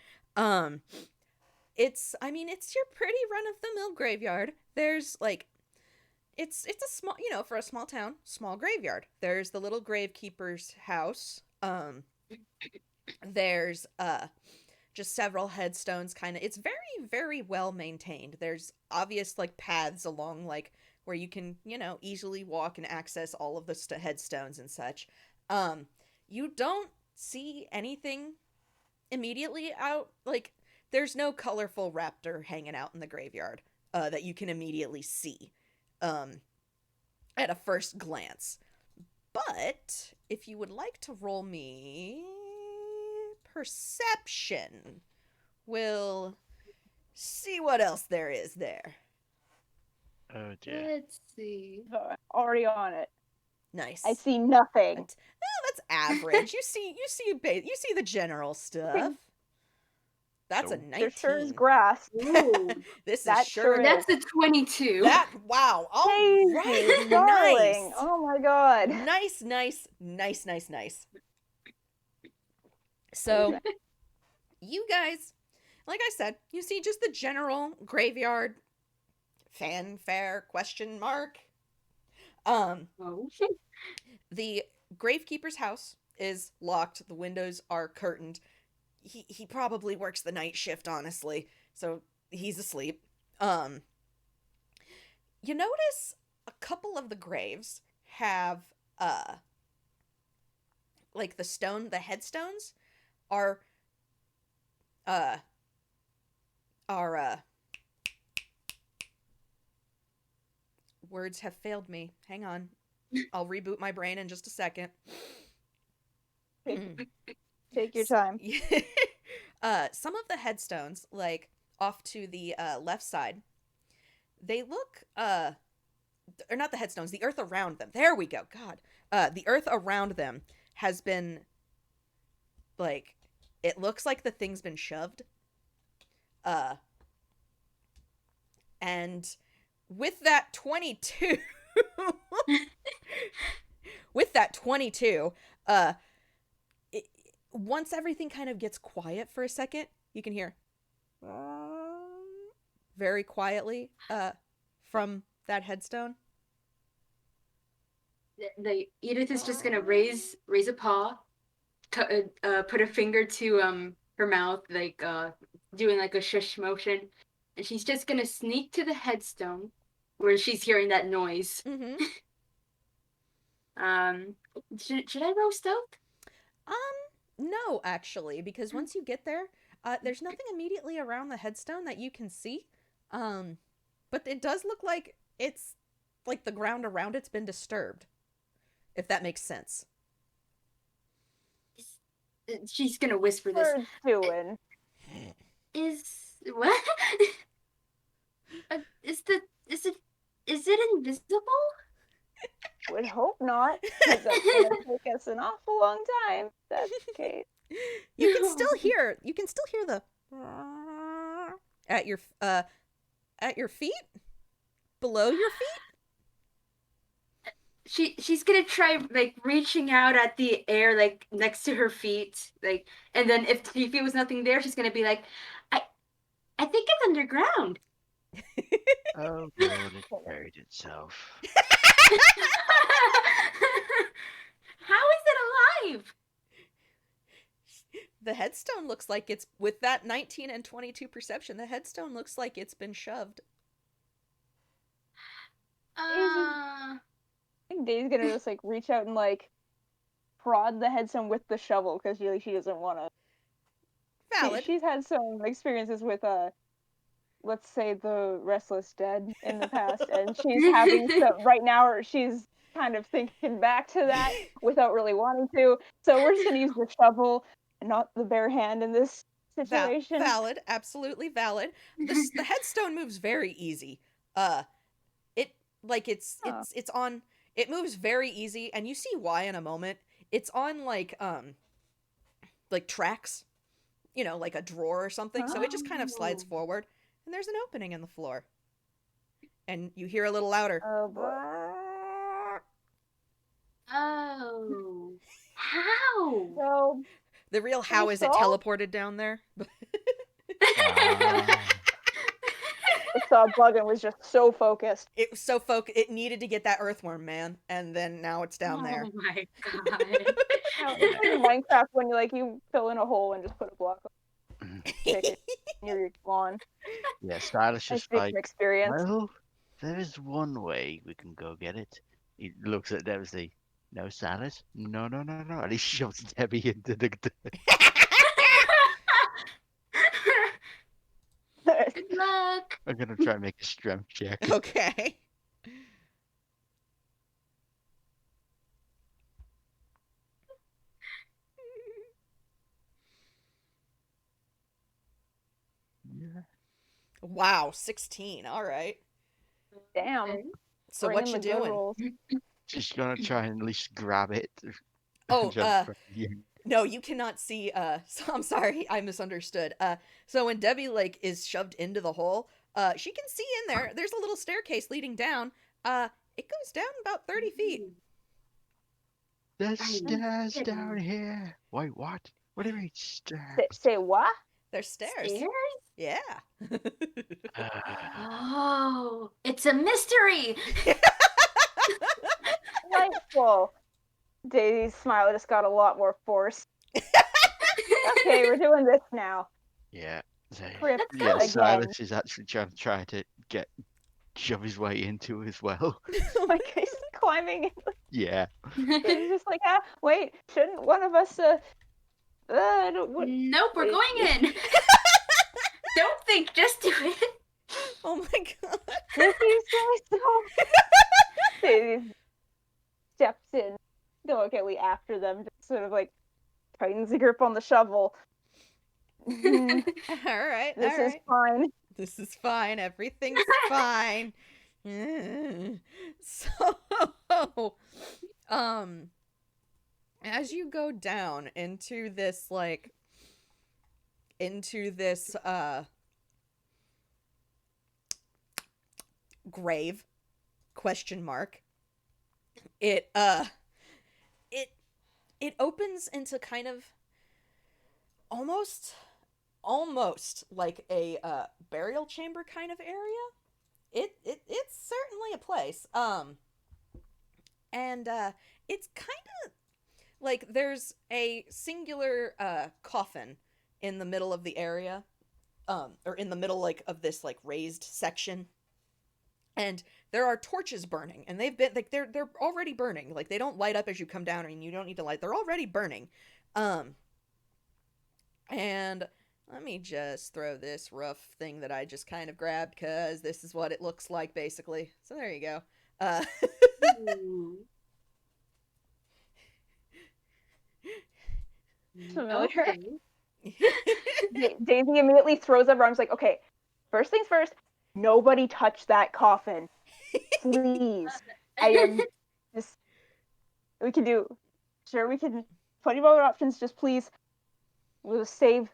It's your pretty run of the mill graveyard. There's like it's a small, for a small town, small graveyard. There's the little gravekeeper's house. There's just several headstones kind of. It's very, very well maintained. There's obvious like paths along like where you can, easily walk and access all of the headstones and such. You don't see anything immediately out, like there's no colorful raptor hanging out in the graveyard that you can immediately see at a first glance. But if you would like to roll me perception, we'll see what else there is there. Oh dear. Let's see. Already on it. Nice. I see nothing. That's average. you see the general stuff. That's a So- 19. There sure is grass. Ooh. This is That sure. sure is. That's a 22. Wow. All right. Daisy, darling. Nice. Oh my God. Nice. So, you guys, like I said, you see just the general graveyard fanfare question mark. Oh. The gravekeeper's house is locked. The windows are curtained. He probably works the night shift, honestly. So he's asleep. You notice a couple of the graves have uh like the headstones are uh are words have failed me. Hang on. I'll reboot my brain in just a second. Take your time. Some of the headstones, like off to the left side, they look or not the headstones, the earth around them. There we go. God. The earth around them has been like, it looks like the thing's been shoved. And with that 22 with that 22, once everything kind of gets quiet for a second, you can hear very quietly from that headstone. The Edith is just gonna raise a paw, put a finger to her mouth, like doing like a shush motion, and she's just gonna sneak to the headstone where she's hearing that noise. Mm-hmm. Should I roll stealth? No, actually, because once you get there, there's nothing immediately around the headstone that you can see. But it does look like it's like the ground around it's been disturbed, if that makes sense. She's gonna whisper this. We're doing. Is what? Is it invisible? Would hope not, because that's gonna take us an awful long time. If that's the case. You can still hear the at your feet, below your feet. She's gonna try like reaching out at the air, like next to her feet, like, and then if she feels nothing there, she's gonna be like, I think it's underground. Oh, God, it buried itself. How is it alive? The headstone looks like it's, with that 19 and 22 perception, the headstone looks like it's been shoved. I think Day's gonna just like reach out and like prod the headstone with the shovel because she doesn't want to. Valid. She's had some experiences with let's say the Restless Dead in the past, and she's having some right now. She's kind of thinking back to that without really wanting to. So we're just gonna use the shovel and not the bare hand in this situation. Valid, absolutely valid. The headstone moves very easy. It's on. It moves very easy, and you see why in a moment. It's on like tracks, like a drawer or something. So it just kind of slides forward, and there's an opening in the floor, and you hear a little louder. Oh boy. Oh, how? So The real how is it teleported down there? I saw a bug and was just so focused. It was so it needed to get that earthworm, man, and then now it's down there. Oh my god. It's like in Minecraft when you fill in a hole and just put a block on it. You're gone. Yeah, Sylas I just speak like, from experience. well, there is one way we can go get it. He looks at Debbie. No, Sylas? No. And he shoves Debbie into the... Good luck. I'm going to try and make a strength check. Okay. Yeah. Wow, 16. All right. Damn. So Bring what in you the good doing? rolls. Just going to try and at least grab it. Oh, Yeah. no, you cannot see. So I'm sorry, I misunderstood. So when Debbie is shoved into the hole, she can see in there. There's a little staircase leading down. It goes down about 30 feet. There's stairs down here. Wait, what? What do you mean stairs? Say what? There's stairs. Stairs? Yeah. Oh, it's a mystery. Delightful. Daisy's smile just got a lot more force. Okay, we're doing this now. Yeah. Crypt Yeah, again. Sylas is actually trying to shove his way into it as well. Like he's climbing. Yeah. It's just like, wait, shouldn't one of us, Nope, we're going in. Don't think, just do it. Oh my god. If you say so. Daisy steps in, delicately after them, just sort of like tightens the grip on the shovel. Mhm, Alright, this is alright. fine. This is fine. Everything's fine. So, as you go down into this, like, grave, question mark, it, it opens into kind of almost like a burial chamber kind of area. It's certainly a place. And it's kind of like there's a singular coffin in the middle of the area, or in the middle like of this like raised section. And there are torches burning, and they've been like they're already burning. Like they don't light up as you come down, and you don't need to light. They're already burning. And let me just throw this rough thing that I just kind of grabbed, because this is what it looks like, basically. So there you go. Familiar. Okay. Daisy immediately throws up her arms like, okay, first things first, nobody touch that coffin. Please. I am just, we can do, sure, we can, plenty of other options, just please, we'll save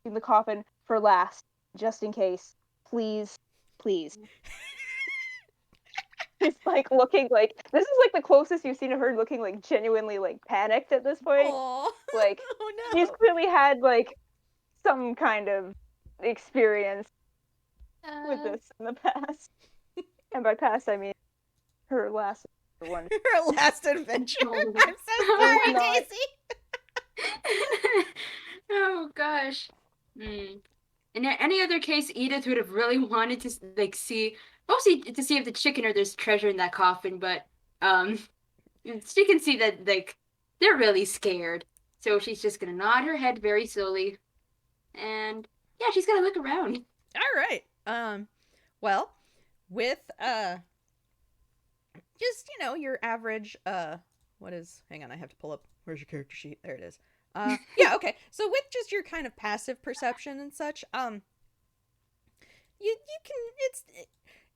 the coffin for last, just in case. Please, please. She's like looking like, this is like the closest you've seen of her looking like genuinely like panicked at this point. Aww. Like, Oh no. she's clearly had like some kind of experience with this in the past. And by past, I mean her last one. Her last adventure. Oh, I'm so sorry, not. Daisy. Oh gosh. In any other case, Edith would have really wanted to like see, mostly to see if the chicken or there's treasure in that coffin, but she can see that like they're really scared. So she's just gonna nod her head very slowly, and yeah, she's gonna look around. All right. Well, with just your average what is? Hang on, I have to pull up. Where's your character sheet? There it is. Yeah, okay. So with just your kind of passive perception and such, you can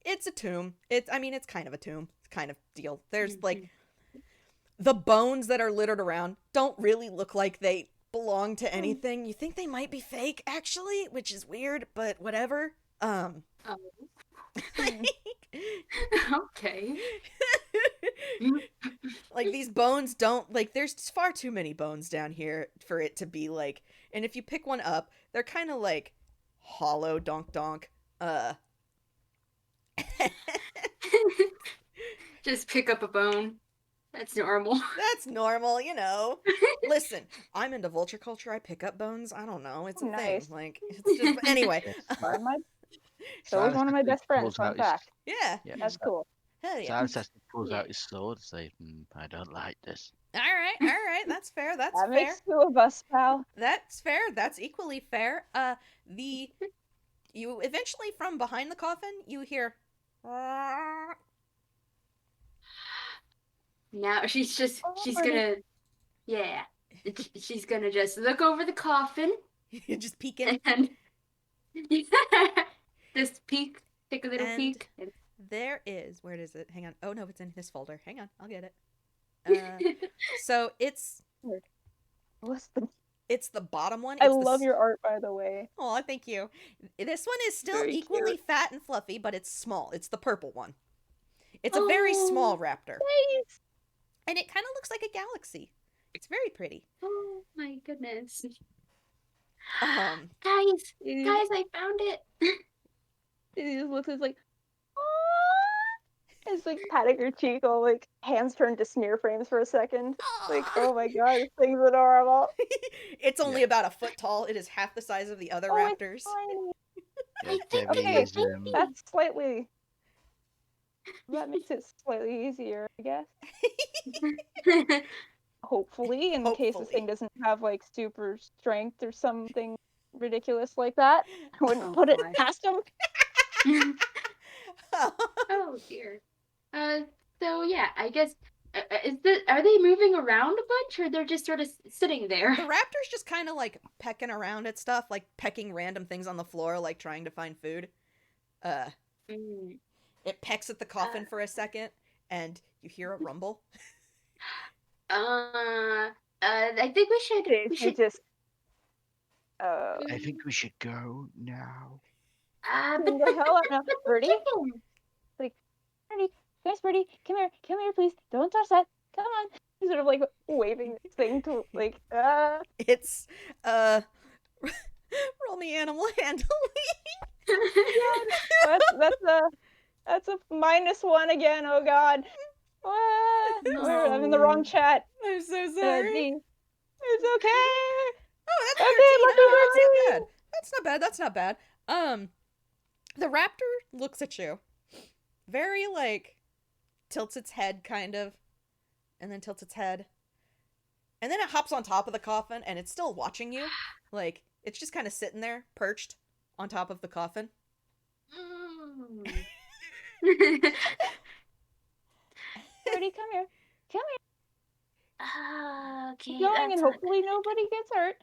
it's a tomb. It's kind of a tomb kind of deal. There's like the bones that are littered around don't really look like they belong to anything. You think they might be fake actually, which is weird, but whatever. Oh. Okay. Like these bones don't like there's far too many bones down here for it to be like, and if you pick one up, they're kind of like hollow donk donk. Just pick up a bone. That's normal. That's normal, Listen, I'm into vulture culture. I pick up bones. I don't know. It's a Nice. thing. Like it's just anyway. So is one of my best friends, fun fact. Yeah. That's cool. Hell yeah. Silas actually pulls out his sword and says, I don't like this. All right. That's fair. That's That fair. makes two of us, pal. That's fair. That's equally fair. You eventually from behind the coffin, you hear Now she's Oh, gonna, yeah, she's gonna just look over the coffin just peeking. and just take a little And peek. there is, where is it? Hang on. Oh no, it's in this folder. Hang on, I'll get it. So it's What's the... it's the bottom one. I It's love your art, by the way. Oh, thank you. This one is still Very equally cute. fat and fluffy, but it's small. It's the purple one. It's a very small raptor, Nice. and it kind of looks like a galaxy. It's very pretty. Oh my goodness. Um, Guys, I found it. He just looks like, "Aw." It's like patting her cheek, all like hands turned to smear frames for a second. Like, oh my god, this thing's adorable. It's only about a foot tall. It is half the size of the other Oh, raptors. it's tiny. Yeah, Debbie Okay, is, that's slightly. That makes it slightly easier, I guess. Hopefully, in case this thing doesn't have like super strength or something ridiculous like that. I wouldn't put it past him. Oh dear. So yeah, I guess are they moving around a bunch, or they're just sort of sitting there? The raptor's just kind of like pecking around at stuff, like pecking random things on the floor, like trying to find food. It pecks at the coffin for a second, and you hear a rumble. I think we should just. I think we should go now. But the hell out of Birdie? chicken. Like, Birdie, guys, Birdie, come here, please. Don't touch that. Come on. He's sort of like waving this thing to like. It's roll me animal handling. That's a -1 again. Oh God. I'm in the wrong chat. I'm so sorry. It's okay. Oh, that's Okay, 13. Oh, that's not bad. The raptor looks at you, very like tilts its head kind of, and then tilts its head, and then it hops on top of the coffin, and it's still watching you. Like it's just kind of sitting there, perched on top of the coffin. Birdie, come here. Okay. Keep going, and hopefully nobody gets hurt.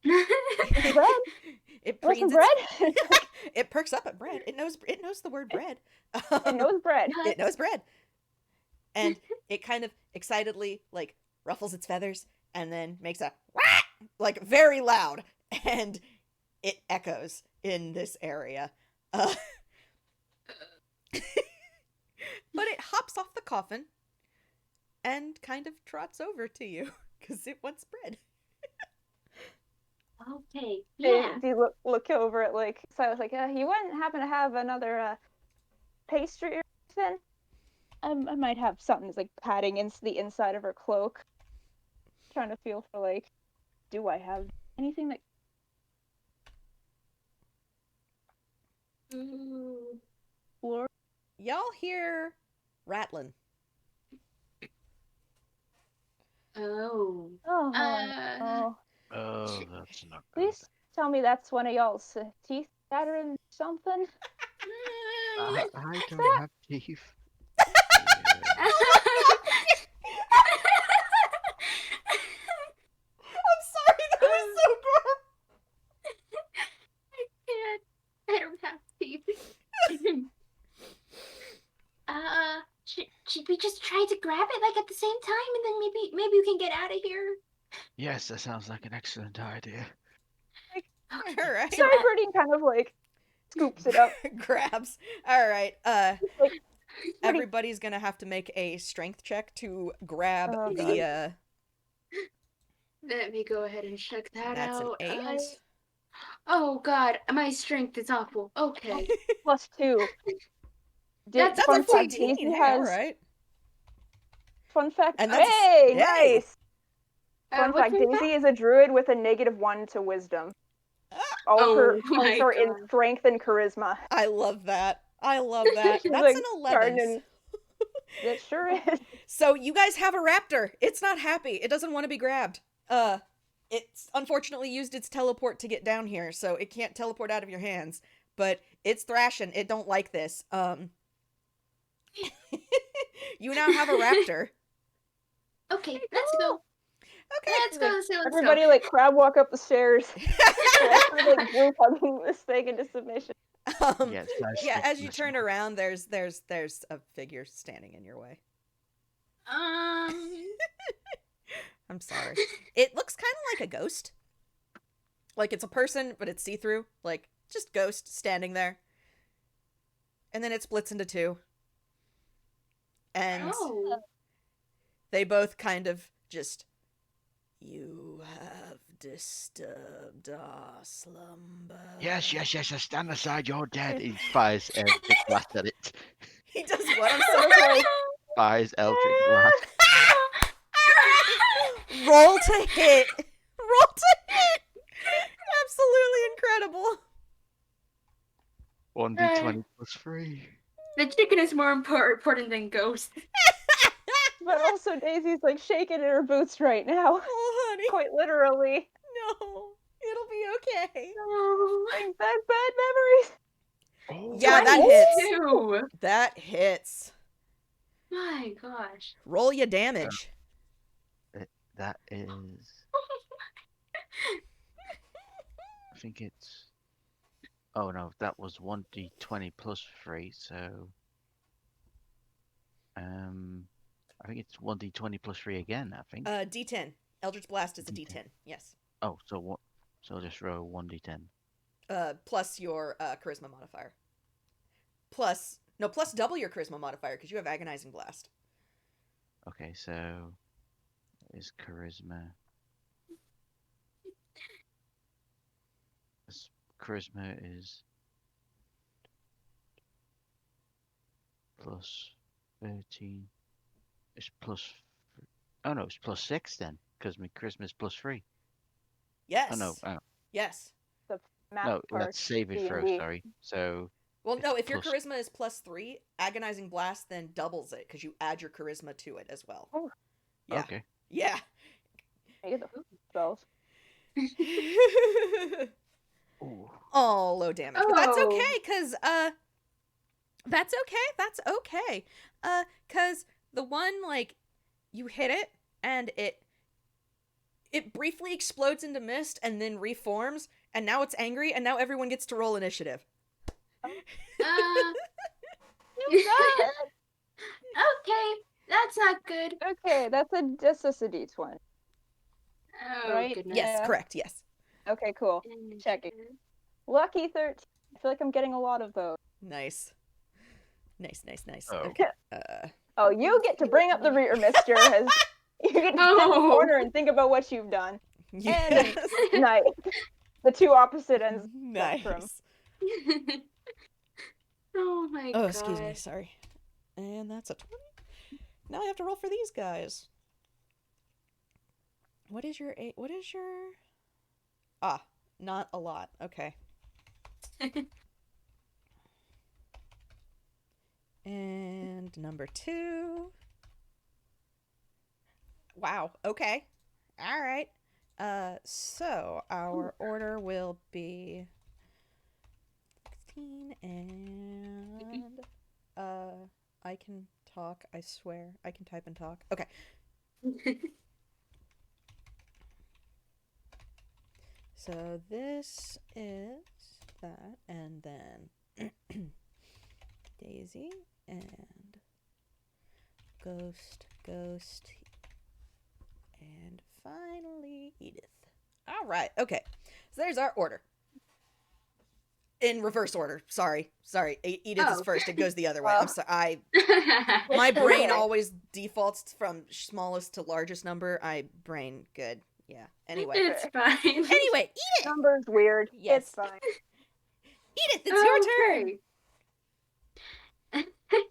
Bread. It wasn't bread. It perks up at bread. It knows the word bread. It knows bread. It knows bread. And it kind of excitedly like ruffles its feathers and then makes a whack, like very loud, and it echoes in this area. But it hops off the coffin and kind of trots over to you because it wants bread. Okay. Yeah. Do you look over at like Sylas like you wouldn't happen to have another pastry or something? I might have something that's like patting into the inside of her cloak. Trying to feel for like, do I have anything that? Floor. Y'all hear rattling. Oh. Oh, that's not good. Please tell me that's one of y'all's teeth chattering something. I don't have teeth. I'm sorry, that was so gross. I don't have teeth. Should we just try to grab it like at the same time, and then maybe we can get out of here? Yes, that sounds like an excellent idea. Okay. All right. So Birdie kind of like scoops it up. Grabs. All right. Like, everybody's gonna have to make a strength check to grab the. Let me go ahead and check that That's out. an 8. Oh God, my strength is awful. Okay. +2. That's a 14. Hey, all right. Fun fact. And that's hey, hey. Nice. Fun What's fact: Daisy is a druid with a -1 to wisdom. All of her points are in strength and charisma. I love that. That's like an 11. It sure is. So you guys have a raptor. It's not happy. It doesn't want to be grabbed. It's unfortunately used its teleport to get down here, so it can't teleport out of your hands. But it's thrashing. It don't like this. You now have a raptor. Okay, let's go. Okay. Let's go. Everybody like crab walk up the stairs. Like group hugging this thing into submission. Yes, yeah, as you turn around, there's a figure standing in your way. I'm sorry. It looks kind of like a ghost. Like it's a person, but it's see-through. Like just ghost standing there. And then it splits into two. And they both kind of just, you have disturbed our slumber. Yes, stand aside, you're dead. He fires Eldritch Blast at it. He does what? I'm so sorry. Fires Eldritch Blast. Roll to hit. Absolutely incredible. 1d20 +3. The chicken is more important than ghosts. But also Daisy's like shaking in her boots right now. Oh, honey. Quite literally. No. It'll be okay. Oh, Bring back bad memories. Oh, Yeah, that hits. 22. That hits. My gosh. Roll your damage. that is. I think it's. Oh no, that was 1d20 plus 3, so. I think it's 1d20 plus 3 again, I think. D10. Eldritch Blast is a D10. D10. Yes. Oh, so what? So I'll just roll 1d10. Plus your charisma modifier. Plus double your charisma modifier because you have agonizing blast. Okay, so is charisma. Charisma is plus 13. It's plus. Oh no, it's plus 6 then, because my charisma is plus 3. Yes. Oh no, Yes. The math no, part. that's saving throw. D&D. Sorry. So Well, no, It's if your plus- charisma is plus 3, agonizing blast then doubles it because you add your charisma to it as well. Oh. Yeah. okay. Yeah. I get the spells. Ooh. Oh, low damage. But that's Oh. okay, because, that's okay. Because the one, like, you hit it, and it briefly explodes into mist, and then reforms, and now it's angry, and now everyone gets to roll initiative. Okay, that's not good. Okay, that's just a D20. Oh, Right? goodness. Yes, Yeah. correct, yes. Okay, cool. Checking. Lucky 13. I feel like I'm getting a lot of those. Nice. Oh. Okay. Oh, you get to bring up the rear, mister. As you get to sit in the Oh. corner and think about what you've done. Yes. Nice. The two opposite ends of the spectrum. Nice. Oh my Oh, god. excuse me, sorry. And that's a 20. Now I have to roll for these guys. What is your... Ah, not a lot. Okay. And number 2. Wow, okay. All right. So our order will be 16 and I can talk, I swear. I can type and talk. Okay. So this is that, and then Daisy and Ghost, and finally Edith. All right, okay. So there's our order. In reverse order. Sorry. Edith is Oh. first. It goes the other way. Well. I'm sorry. My Okay. brain always defaults from smallest to largest number. Brain good. Yeah. Anyway. It's fine. Anyway, Edith. Numbers weird. Yes. It's fine. Edith, it's your turn. Okay.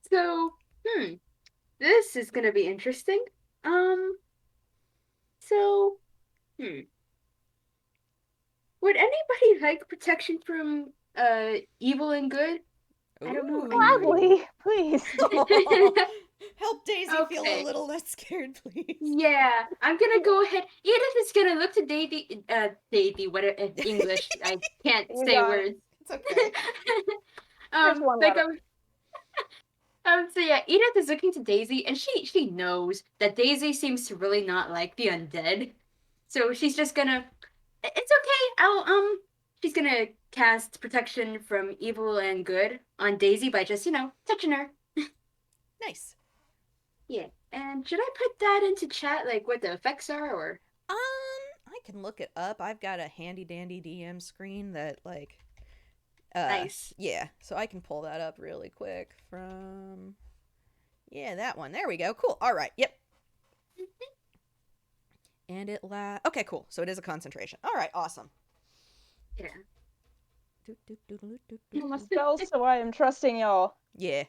So, this is gonna be interesting. So, would anybody like protection from evil and good? I don't know. Ooh. Gladly, please. Help Daisy feel a Okay. little less scared, please. Yeah, I'm gonna go ahead. Edith is gonna look to Davy, what English? I can't You say got it. words. It's okay. There's one like letter. so yeah, Edith is looking to Daisy, and she knows that Daisy seems to really not like the undead, so she's just gonna. It's okay. She's gonna cast protection from evil and good on Daisy by just touching her. Nice. Yeah. And should I put that into chat, like what the effects are, or? I can look it up. I've got a handy dandy DM screen that Nice. Yeah, so I can pull that up really quick from that one. There we go. Cool. All right. Yep. And it okay, cool. So it is a concentration. All right, awesome. Yeah. My spells, so I am trusting y'all. Yeah.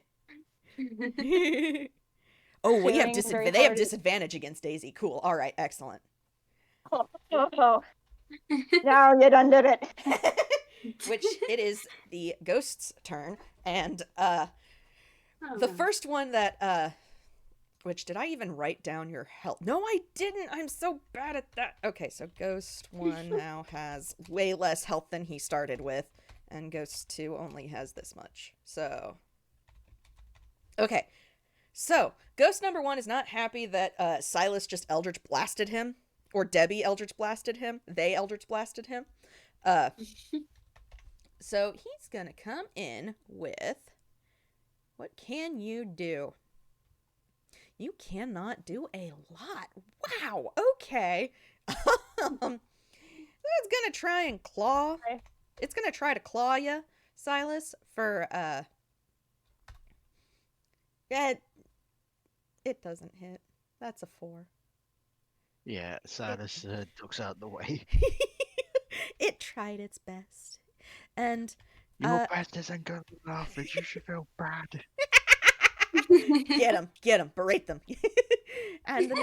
Oh, we have Sharing very they have hard. disadvantage against Daisy. Cool. All right, excellent. Oh. Now you done did it. Which it is the ghost's turn, and The Oh. first one that which did I even write down your health? No, I didn't. I'm so bad at that. Okay, so Ghost 1 now has way less health than he started with, and Ghost 2 only has this much. So okay. So, Ghost number 1 is not happy that Sylas just Eldritch blasted him, or Debbie Eldritch blasted him. They Eldritch blasted him. Uh so he's going to come in with, what can you do? You cannot do a lot. Wow. Okay. It's gonna try and claw. Okay. It's gonna try to claw you, Sylas. For it doesn't hit. That's a 4. Yeah, Silas ducks out the way. It tried its best, and Your best isn't good enough. You should feel bad. get him, berate them. And the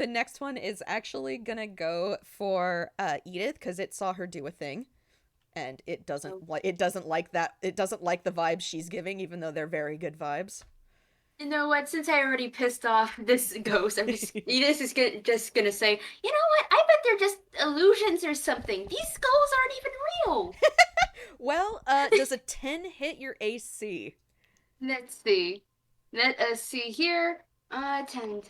next one is actually gonna go for Edith, because it saw her do a thing, and it doesn't like that. It doesn't like the vibes she's giving, even though they're very good vibes. You know what? Since I already pissed off this ghost, Edith is just gonna say, you know what? I bet they're just illusions or something. These skulls aren't even real. Well, does a 10 hit your AC? Let's see. Let us see here. 10.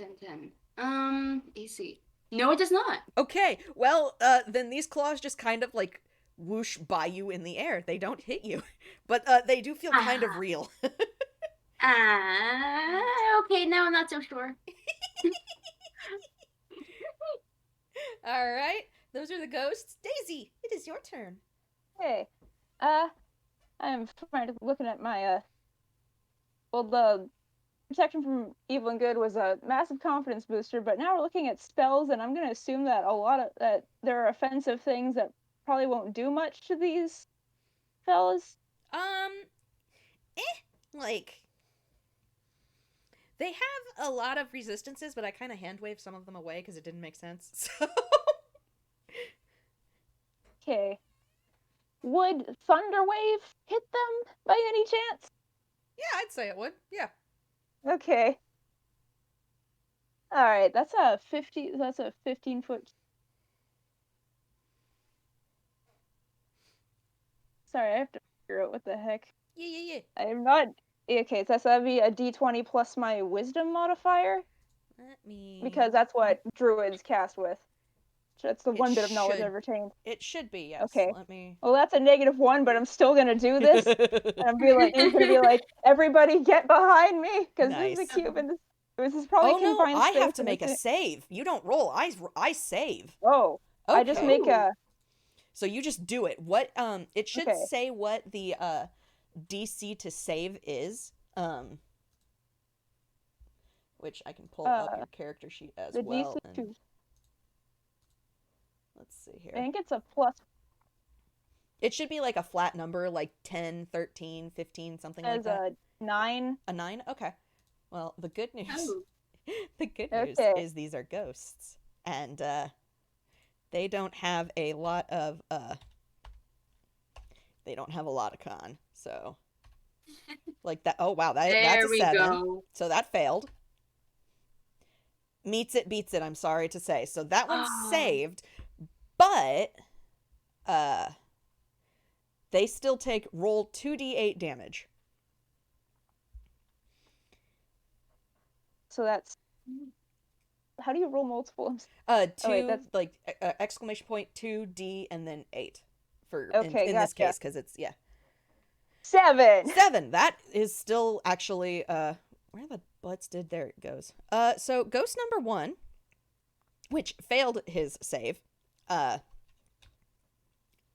AC. No, it does not. Okay, well, then these claws just kind of like whoosh by you in the air. They don't hit you, but they do feel kind of real. Okay, now I'm not so sure. All right, those are the ghosts. Daisy, it is your turn. Hey, I'm looking at my the protection from evil and good was a massive confidence booster, but now we're looking at spells, and I'm gonna assume that that there are offensive things that probably won't do much to these fellas. Like, they have a lot of resistances, but I kind of hand waved some of them away because it didn't make sense. So Okay. Would Thunderwave hit them by any chance? yeah, I'd say it would. Yeah. Okay. All right, that's a 15-foot. Sorry, I have to figure out what the heck. Yeah. I'm not. Okay, so that'd be a D20 plus my wisdom modifier, Let me. because that's what druids cast with. That's the It one bit of knowledge should. I've retained. It should be, yes. Okay. Let me. Well, that's a -1, but I'm still gonna do this. I'm gonna be like, everybody get behind me, because this is a Nice. cube, and this is probably Oh no, confined I space. have to make a save. You don't roll. I save. Whoa. Okay. I just make a. So you just do it. What it should Okay. say what the DC to save is. Which I can pull up your character sheet as The well. DC to. Let's see here. I think it's a plus. It should be like a flat number, like 10, 13, 15, something like As that. a 9. A 9? Okay. Well, the good news Oh. the good news Okay. is these are ghosts. And they don't have a lot of con. So like that. Oh wow, that's There a we 7. go. So that failed. Meets it, beats it, I'm sorry to say. So that one's Oh. saved, but they still roll 2d8 damage. So that's. How do you roll multiples? 2 Oh, wait, that's. like exclamation point 2d and then 8 for Okay, in this gotcha. case, because it's 7. 7. That is still actually where the butts did, there it goes. So ghost number 1, which failed his save,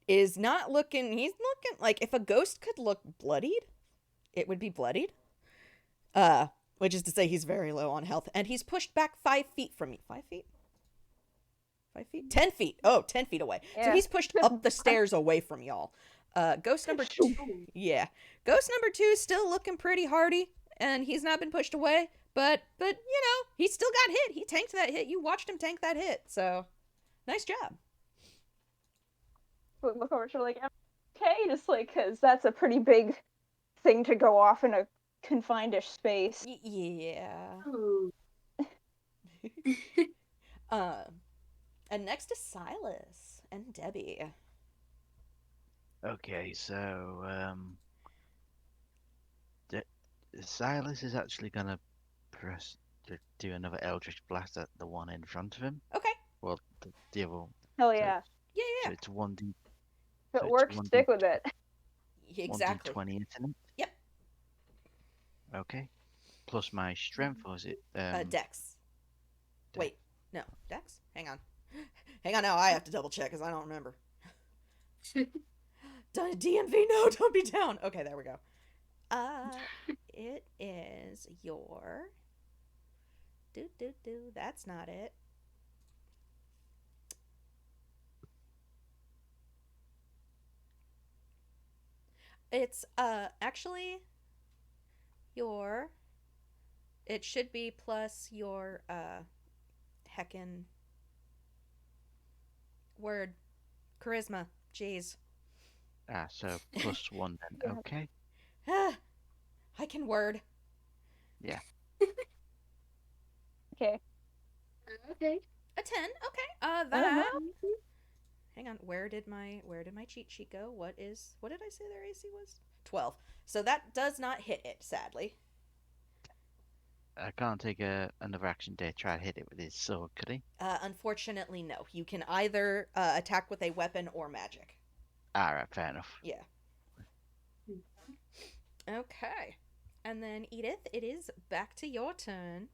is not looking. He's looking like, if a ghost could look bloodied, it would be bloodied. Which is to say he's very low on health, and he's pushed back 5 feet from me. 5 feet? 5 feet? 10 feet. Oh, 10 feet away. So Yeah. he's pushed up the stairs away from y'all. Ghost number 2. Yeah. Ghost number 2 is still looking pretty hardy, and he's not been pushed away, but you know, he still got hit. He tanked that hit. You watched him tank that hit. So, nice job. Look over to like, okay, just like, because that's a pretty big thing to go off in a confined-ish space. Yeah. Ooh. And next is Sylas and Debbie. Okay, so Silas is actually gonna press to do another Eldritch Blast at the one in front of him. Okay. Well, the other. Hell So, yeah. Yeah, so yeah. it's 1d. If So it it's works, 1d, stick with it. Exactly. 1d20, isn't it? Yep. Okay. Plus my strength, or is it? Dex. Wait, no, Dex? Hang on. Hang on now, I have to double check because I don't remember. DMV, no, don't be down. Okay, there we go. It is your... That's not it. It's, actually your... It should be plus your, heckin' word. Charisma. Jeez. So +1 then. Yeah. Okay. I can word. Yeah. Okay. Okay. A 10. Okay. That. Hang on. Where did my cheat sheet go? What did I say their AC was? 12. So that does not hit it, sadly. I can't take another action to try to hit it with his sword, could he? Unfortunately, no. You can either attack with a weapon or magic. Alright, fair enough. Yeah. Okay. And then Edith, it is back to your turn.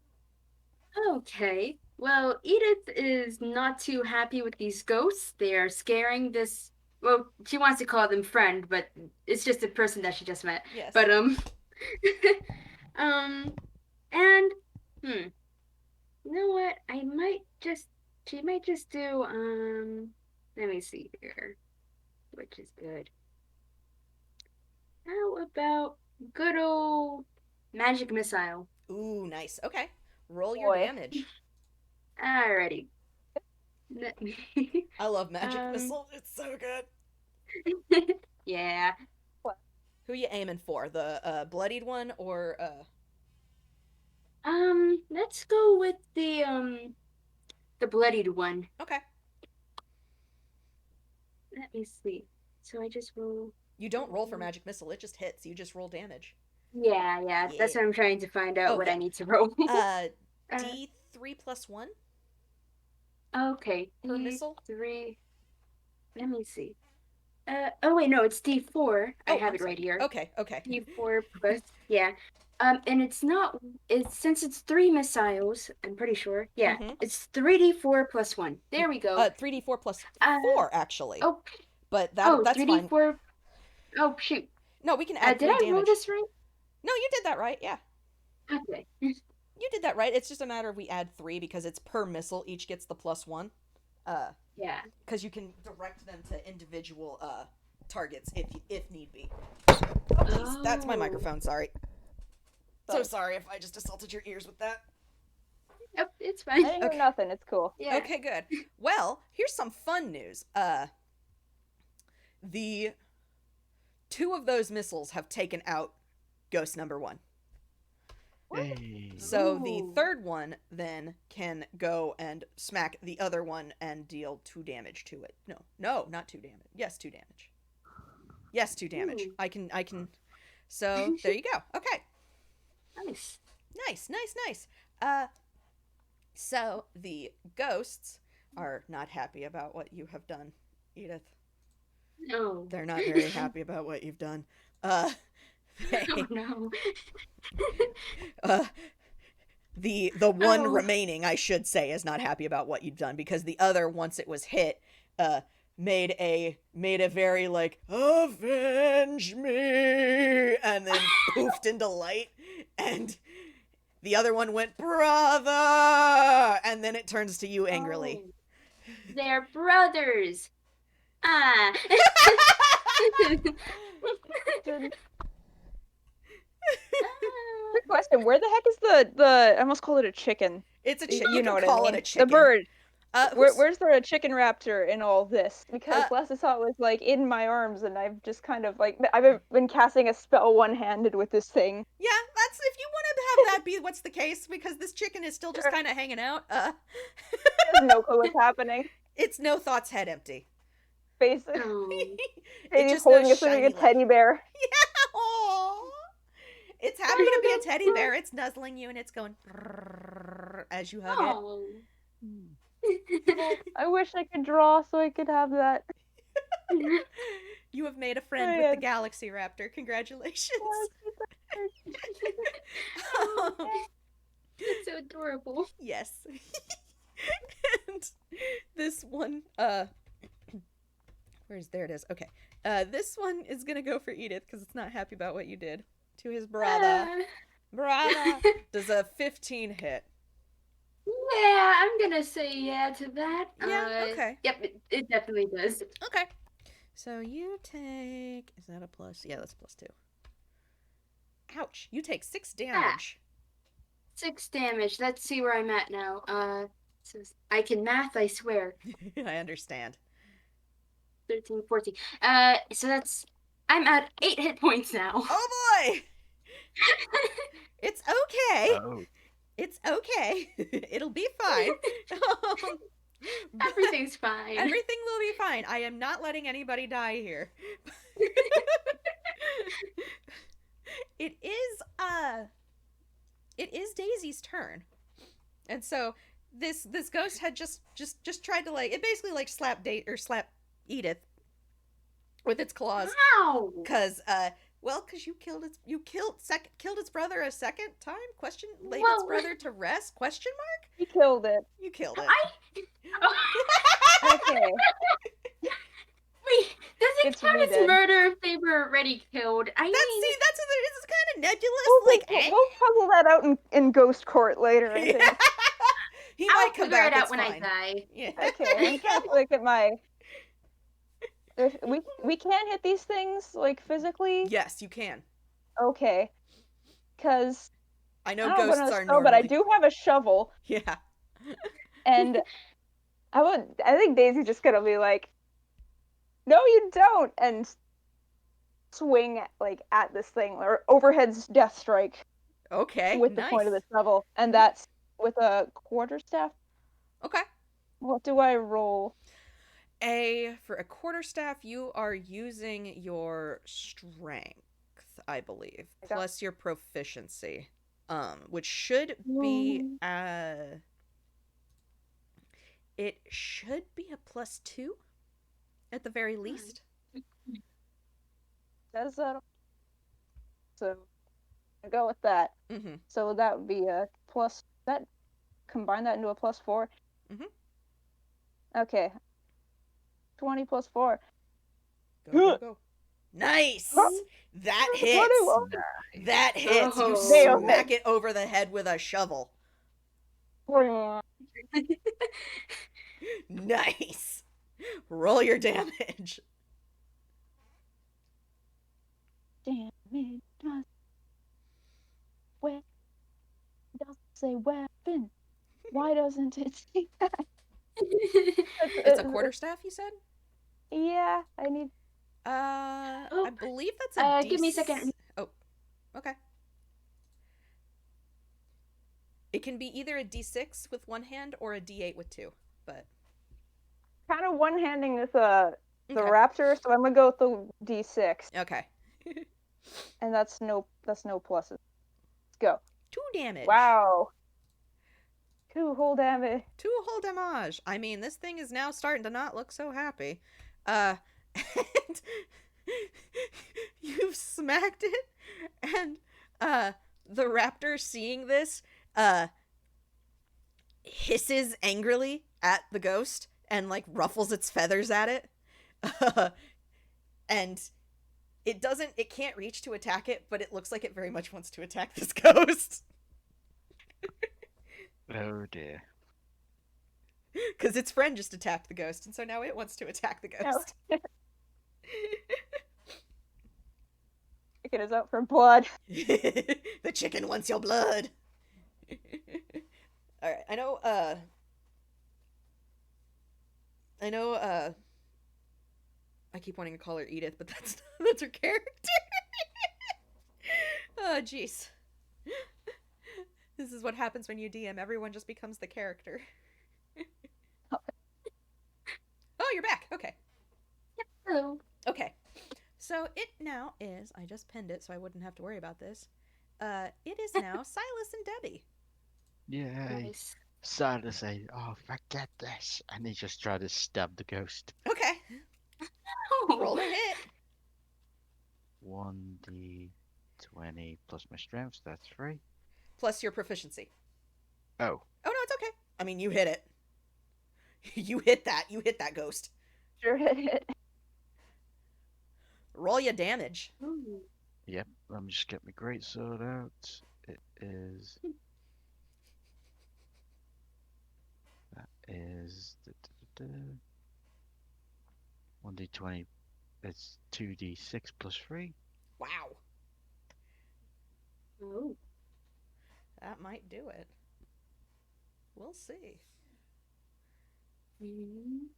Okay. Well, Edith is not too happy with these ghosts. They are scaring this. Well, she wants to call them friend, but it's just a person that she just met. Yes. But and you know what? She might just do let me see here, which is good. How about good old magic missile? Ooh, nice. Okay. Roll your Boy. damage. Alrighty. I love magic missile. It's so good. Yeah. Who you aiming for? The bloodied one or Let's go with the bloodied one. Okay. Let me see. So I just roll. You don't roll for magic missile. It just hits. You just roll damage. Yeah. That's what I'm trying to find out. I need to roll. D3 plus 1 okay. per missile. D3. Let me see. Oh wait, no, it's D4. I have it right here. Okay. D4 plus and it's since it's 3 missiles, I'm pretty sure. Yeah, it's 3D4 plus 1. There we go. 3D4 plus 4 actually. Oh. But that's 3D4. fine. Oh shoot. No, we can add 3 damage. Did I roll damage. this right? No, you did that right. Yeah. Okay. You did that right. It's just a matter of we add 3 because it's per missile. Each gets the +1. Yeah. Because you can direct them to individual targets if need be. Oh, that's my microphone. Sorry. So sorry if I just assaulted your ears with that. Yep, it's fine. I didn't hear nothing. It's cool. Yeah. Okay, good. Well, here's some fun news. The 2 of those missiles have taken out ghost number 1. Hey. So the third one then can go and smack the other one and deal 2 damage to it. No, not 2 damage. Yes, 2 damage. Yes, 2 damage. Ooh. I can. So there you go. Okay. Nice. Nice. So the ghosts are not happy about what you have done, Edith. No. They're not very happy about what you've done. Oh no. The one remaining, I should say, is not happy about what you've done because the other, once it was hit, made a very like avenge me, and then poofed into light, and the other one went brother, and then it turns to you angrily. Oh, they're brothers. Ah. Quick question: where the heck is the? I almost called it a chicken. It's a chicken. You know what call I mean. it a chicken. The bird. Where's the chicken raptor in all this? Because Uh, last I saw it was like in my arms, and I've just kind of like I've been casting a spell one-handed with this thing. Yeah, that's if you want to have that be what's the case, because this chicken is still just Sure. kind of hanging out. He has no clue what's happening. It's no thoughts head empty. Basically, Oh. It he's just holding knows a sort of shiny a teddy bear. Aww. It's happy to be a teddy bear. It's nuzzling you and it's going as you hug it. Oh. Oh, I wish I could draw so I could have that. You have made a friend Oh, with yeah. the Galaxy Raptor. Congratulations. Oh, that's so adorable. Yes. And this one, there it is. Okay. This one is gonna go for Edith because it's not happy about what you did to his brother. Brother does a 15 hit. Yeah, I'm gonna say yeah to that. Yeah, okay. Yep, it definitely does. Okay. So you take, is that a plus? Yeah, that's a +2. Ouch. You take 6 damage. 6 damage. Let's see where I'm at now. So I can math, I swear. I understand. 13, 14. So I'm at 8 hit points now. Oh boy! It's okay. Oh. It's okay. It'll be fine. Everything's fine. Everything will be fine. I am not letting anybody die here. It is Daisy's turn. And so this ghost had just tried to it basically slap slap Edith with its claws. Ow! Cuz you killed its brother a second time? Laid its brother to rest? Question mark? He killed it. You killed it. Okay. Wait, does it It's count as redid. murder if they were already killed? This is kind of nebulous. We'll puzzle that out in ghost court later. I think. He I'll might come figure back. it out It's when fine. I die. Yeah. Okay, I'm trying to look at my. We can hit these things physically. Yes, you can. Okay, because I I know don't know ghosts what are spell, normally. but I do have a shovel, Yeah. and I think Daisy's just gonna be like, "No, you don't," and swing at this thing or overhead's death strike Okay. with the point of the shovel, and that's with a quarterstaff. Okay. What do I roll? For a quarterstaff, you are using your strength, I believe, Okay. plus your proficiency, which should be it should be a +2 at the very least. Says that. So I go with that. Mm-hmm. So that would be a plus. That combine that into a +4. Mhm. Okay. 20 + 4. Go. Nice. That hits. 21. That hits. You Oh. smack it over the head with a shovel. Nice. Roll your damage. Damage. Where does it say weapon? Why doesn't it say that? It's a quarterstaff, you said? Yeah, I need. I believe that's a give me a second. Oh, okay. It can be either a D6 with one hand or a D8 with two, but Kind of one-handing with the Okay. raptor, so I'm gonna go with the D6, okay. and that's no pluses. Let's go. 2 damage. Wow. 2 whole damage. 2 whole damage. I mean, this thing is now starting to not look so happy. And you've smacked it, and the raptor, seeing this, hisses angrily at the ghost and ruffles its feathers at it. And it can't reach to attack it, but it looks like it very much wants to attack this ghost. Oh dear. Because its friend just attacked the ghost, and so now it wants to attack the ghost. Chicken is out for blood. The chicken wants your blood. Alright, I know, I know. I keep wanting to call her Edith, but that's her character. Oh, jeez. This is what happens when you DM. Everyone just becomes the character. Oh, you're back. Okay. Hello. Okay. So it now is. I just pinned it so I wouldn't have to worry about this. It is now Sylas and Debbie. Yay. Nice. Silas say, "Oh, forget this," and he just tried to stab the ghost. Okay. Roll to Oh. hit. 1d20 plus my strength, that's 3. Plus your proficiency. Oh, Oh, no, it's okay. I mean, you hit it. You hit that. You hit that ghost. Sure hit it. Roll your damage. Ooh. yep. Let me just get my greatsword out. It is. That is 1d20. It's 2d6 plus 3. Wow. Ooh. That might do it. We'll see. Mm.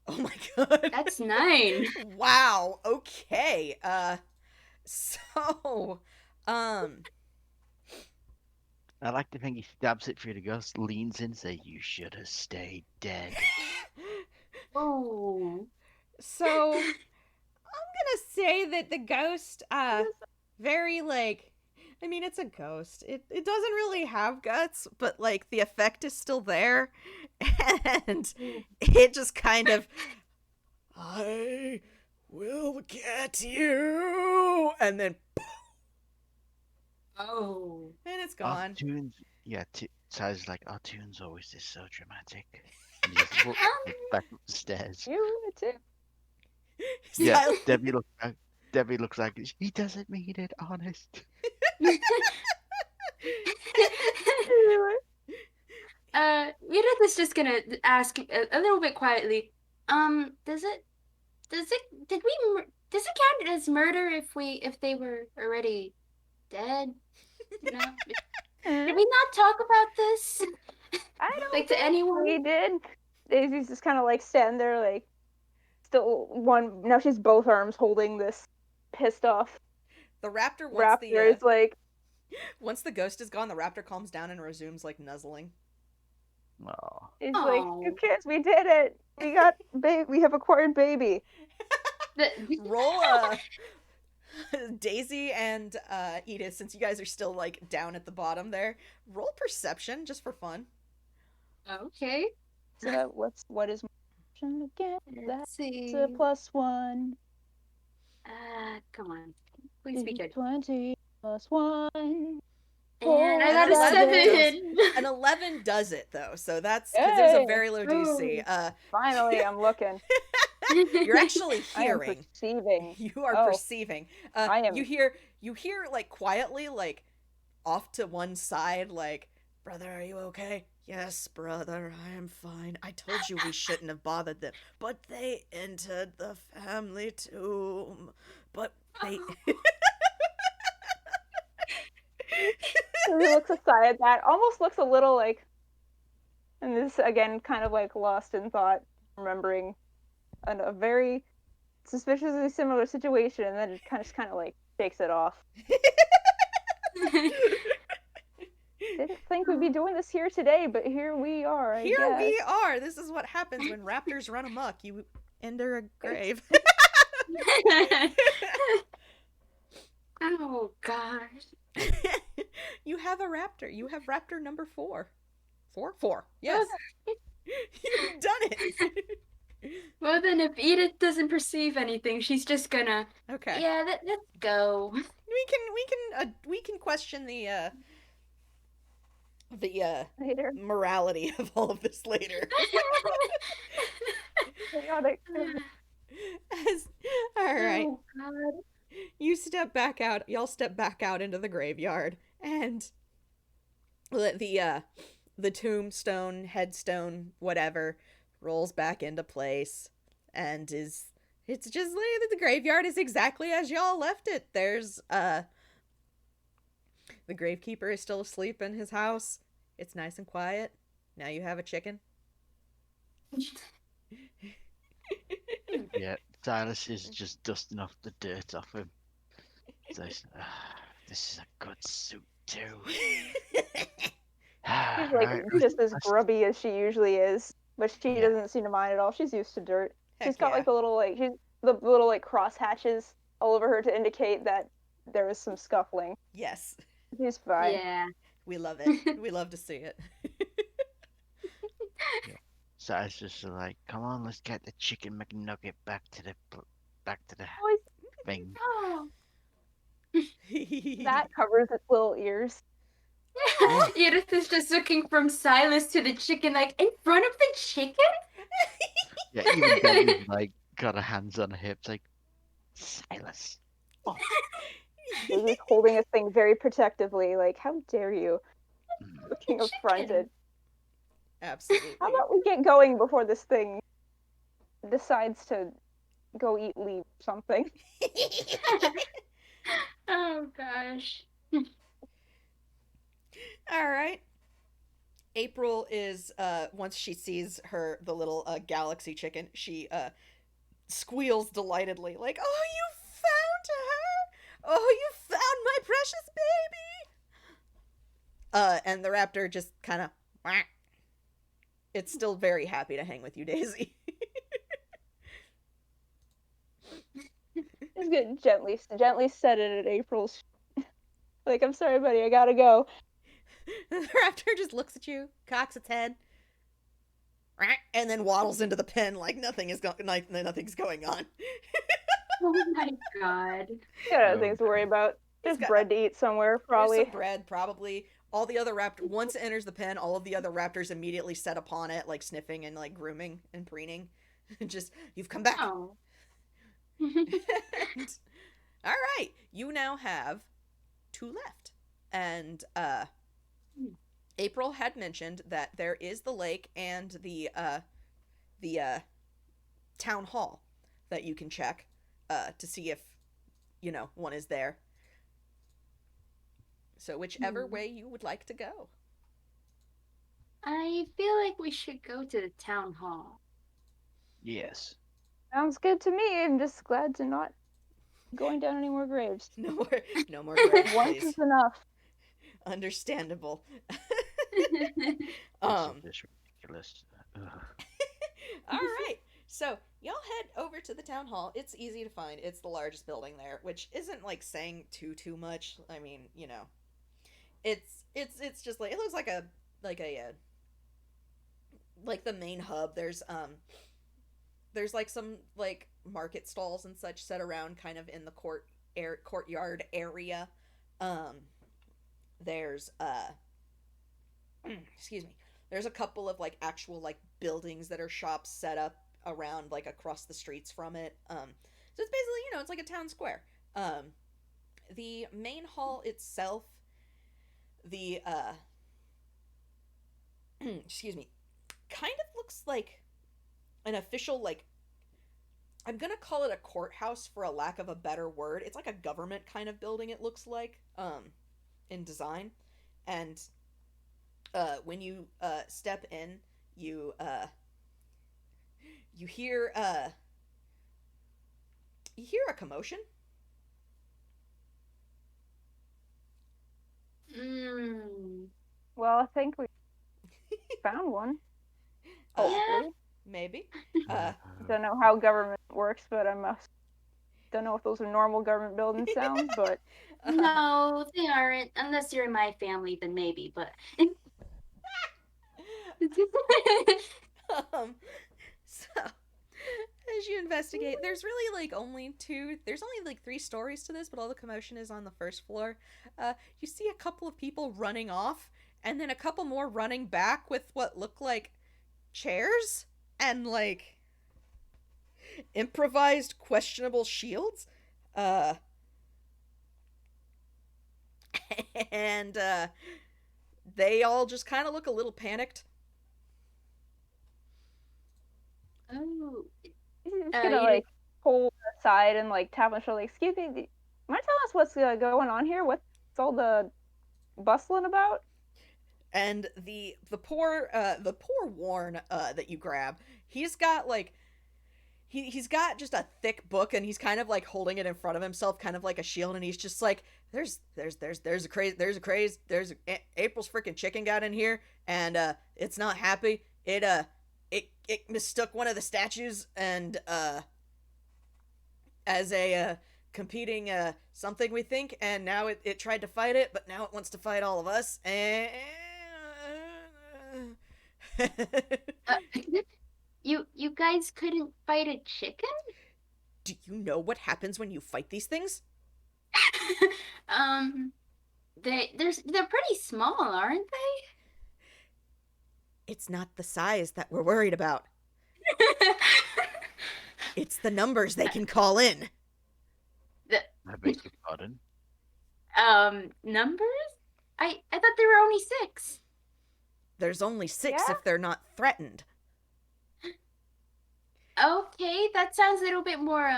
Oh my god. That's 9. Wow. Okay. So, I like to think he stabs it through the ghost, leans in, say, "You should have stayed dead." Oh. so I'm gonna say that the ghost, very like, I mean, it's a ghost. It doesn't really have guts, but like the effect is still there, and it just kind of, I will get you, and then, Oh. and it's Our gone. tunes, yeah. Silas like, "Our tunes always is so dramatic." And he just walks back up the stairs. You too. Yeah, Sil- Debbie looks like he doesn't mean it, honest. Edith is just gonna ask a little bit quietly. Does it count as murder if they were already dead? You know, did we not talk about this? I don't Like to think anyone? we did. Daisy's just kind of like standing there, like still one. Now she's both arms holding this pissed off the raptor raptor. Is like, once the ghost is gone, the raptor calms down and resumes like nuzzling. Oh, it's like, Oh. you kids, we did it. We got we have acquired baby. Roll Daisy and Edith, since you guys are still like down at the bottom there, roll perception just for fun. Okay. So what is my option again? Let's see. That's a +1. Come on. Please be good. 20 +1. And I And got a 7. An 11 does it though, so that's because it was a Yay! very low DC. Finally, I'm looking. You're actually I am hearing. perceiving. You are Oh. perceiving. I am. You hear like quietly, like off to one side, like, "Brother, are you okay?" "Yes, brother, I am fine. I told you we shouldn't have bothered them, but they entered the family tomb. But they." He looks aside. That almost looks a little like, and this again, kind of like lost in thought, remembering a very suspiciously similar situation, and then it kind of like shakes it off. Didn't think we'd be doing this here today, but here we are. I Here guess. we are. This is what happens when raptors run amok. You enter a grave. Oh gosh. You have a raptor. You have raptor number 4. 4? Yes. You've done it. Well then, if Edith doesn't perceive anything, she's just gonna. Okay. Yeah, let's go. We can question the Later. morality of all of this later. Chaotic. All right. Oh God. You step back out. Y'all step back out into the graveyard, and the tombstone, headstone, whatever, rolls back into place, and it's just like the graveyard is exactly as y'all left it. There's the gravekeeper is still asleep in his house. It's nice and quiet. Now you have a chicken. Yeah, Silas is just dusting off the dirt off him. Says, this is a good suit too. She's like Right, just as grubby as she usually is, but she yeah, doesn't seem to mind at all. She's used to dirt. She's Heck got yeah. like the little like cross hatches all over her to indicate that there was some scuffling. Yes. She's fine. Yeah. We love it. We love to see it. yeah. Silas just like, come on, let's get the chicken McNugget back to the Always thing. Oh. that covers its little ears. Yeah, Edith is just looking from Silas to the chicken, like, in front of the chicken? yeah. Even Debbie's like got her hands on her hips, like Silas. Oh, She's holding this thing very protectively, like, how dare you? mm. Looking affronted. Absolutely. How about we get going before this thing decides to go eat leaf or something? Oh gosh. All right. April is once she sees the little galaxy chicken, she squeals delightedly like, "Oh, you found her! Oh, you found my precious baby!" And the raptor just kind of it's still very happy to hang with you, Daisy. Just get gently set it at April's. Like, I'm sorry, buddy, I gotta go. The raptor just looks at you, cocks its head, and then waddles into the pen like nothing's going on. Oh my god. Got other Oh, things to worry about. He's There's got- bread to eat somewhere, There's probably. some bread, probably. All the other raptors, once it enters the pen, all of the other raptors immediately set upon it, like sniffing and like grooming and preening. Just, you've come back. Oh. And, all right, you now have 2 left. And April had mentioned that there is the lake and the town hall that you can check to see if one is there. So whichever way you would like to go. I feel like we should go to the town hall. yes. Sounds good to me. I'm just glad to not going down any more graves. No more graves, Once please. is enough. Understandable. This Um, is just ridiculous. Ugh. all right. So y'all head over to the town hall. It's easy to find. It's the largest building there, which isn't like saying too much. I mean, it's just like it looks like like the main hub. There's like some like market stalls and such set around kind of in the courtyard area. There's excuse me. There's a couple of like actual like buildings that are shops set up around like across the streets from it. So it's basically, it's like a town square. The main hall itself, the excuse me, kind of looks like an official like I'm gonna call it a courthouse for a lack of a better word. It's like a government kind of building, it looks like, in design. And when you step in, you hear a commotion. Mm. Well, I think we found one. Uh, Hopefully. Maybe. Don't know how government works, but I must. Don't know if those are normal government building sounds, but No, they aren't. Unless you're in my family, then maybe, but. So as you investigate, there's really like there's only like 3 stories to this, but all the commotion is on the first floor. You see a couple of people running off, and then a couple more running back with what look like chairs and like improvised questionable shields. And they all just kind of look a little panicked. Oh. he's just Uh, gonna you- like pull aside and like tap on the shoulder. Like, excuse me, mind telling us what's going on here? What's all the bustling about? And the poor Warren that you grab, he's got like he's got just a thick book, and he's kind of like holding it in front of himself, kind of like a shield, and he's just like, there's April's freaking chicken got in here, and it's not happy. It mistook one of the statues and as a competing something, we think, and now it tried to fight it, but now it wants to fight all of us, and You guys couldn't fight a chicken? do you know what happens when you fight these things? They're pretty small, aren't they? It's not the size that we're worried about. It's the numbers they can call in. I beg your pardon. Numbers? I thought there were only 6. There's only 6 Yeah? if they're not threatened. Okay, that sounds a little bit more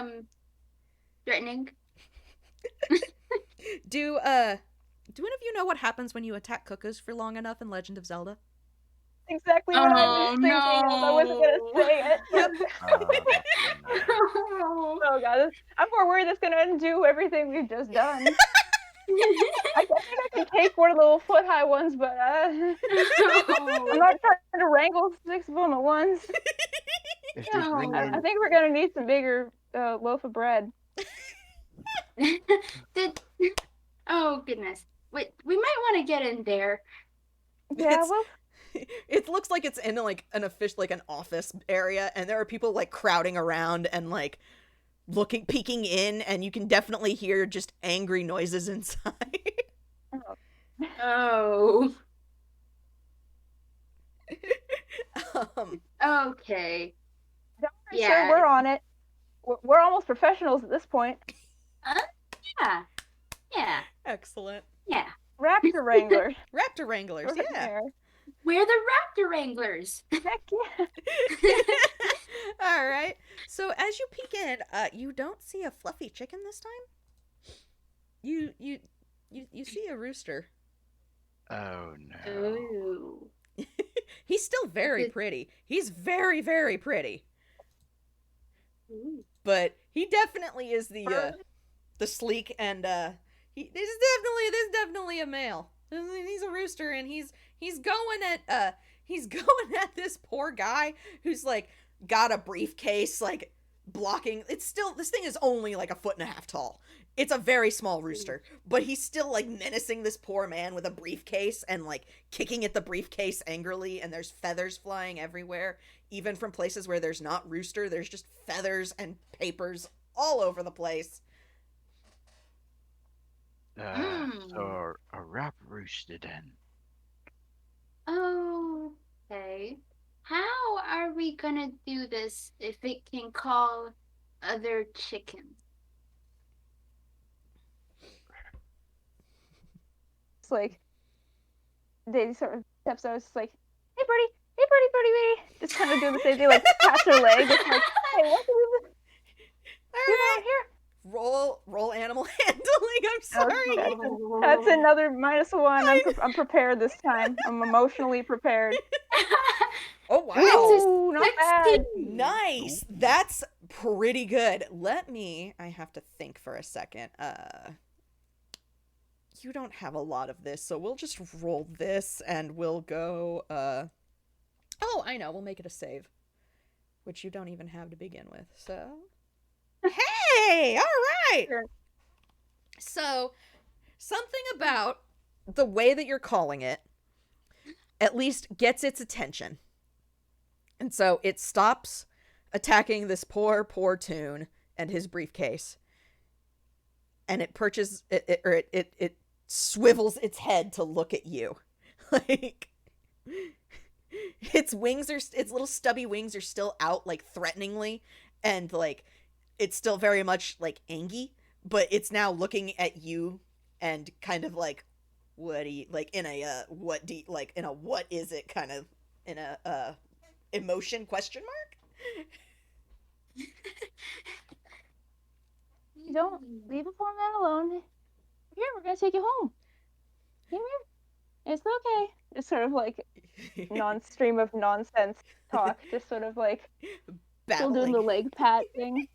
threatening. Do any of you know what happens when you attack cuckoos for long enough in Legend of Zelda? Exactly what I was Oh, thinking of. I wasn't gonna say it. Oh, Oh god, I'm more worried that's gonna undo everything we've just done. I think I can take one of the little foot-high ones, but I'm not trying to wrangle 6 of them at once. if they bring No. in, I think we're gonna need some bigger loaf of bread. Oh goodness. Wait, we might want to get in there. Yeah, It's- well, It looks like it's in like an official, like an office area, and there are people like crowding around and like peeking in, and you can definitely hear just angry noises inside. Oh. um, Okay. sure, we're on it. We're almost professionals at this point. Yeah. Yeah. excellent. Yeah. Raptor Wrangler. Raptor Wranglers, Right yeah. there. We're the raptor wranglers. Heck yeah. All right. So as you peek in, you don't see a fluffy chicken this time. You see a rooster. oh no. Ooh. He's still very Good. pretty. He's very, very pretty. Ooh. But he definitely is the sleek and this is definitely a male. He's a rooster, and he's going at this poor guy who's like got a briefcase like blocking. It's still, this thing is only like 1.5 feet tall. It's a very small rooster, but he's still like menacing this poor man with a briefcase and like kicking at the briefcase angrily, and there's feathers flying everywhere, even from places where there's not rooster. There's just feathers and papers all over the place. So a rap rooster then. Okay. How are we gonna do this if it can call other chickens? It's like Daisy sort of steps out. It's like, hey, birdie. Just kind of doing the same thing, like pat her leg. It's like, hey, what do we do out here? Roll animal handling. I'm sorry. That's another -1. I'm prepared this time. I'm emotionally prepared. Oh wow. Ooh, not bad. Nice. That's pretty good. I have to think for a second. You don't have a lot of this, so we'll just roll this and we'll go oh, I know, we'll make it a save, which you don't even have to begin with. So hey, all right. Sure. So something about the way that you're calling it at least gets its attention. And so it stops attacking this poor Toon and his briefcase. And it perches it swivels its head to look at you. Like its little stubby wings are still out like threateningly, and like it's still very much like angry, but it's now looking at you and kind of like, what do you like, in a what do you, like in a what is it kind of, in a emotion question mark. You don't leave a poor man alone. Here, we're gonna take you home. Here. It's okay. It's sort of like non-stream of nonsense talk. Just sort of like, Still doing the battling. leg pat thing.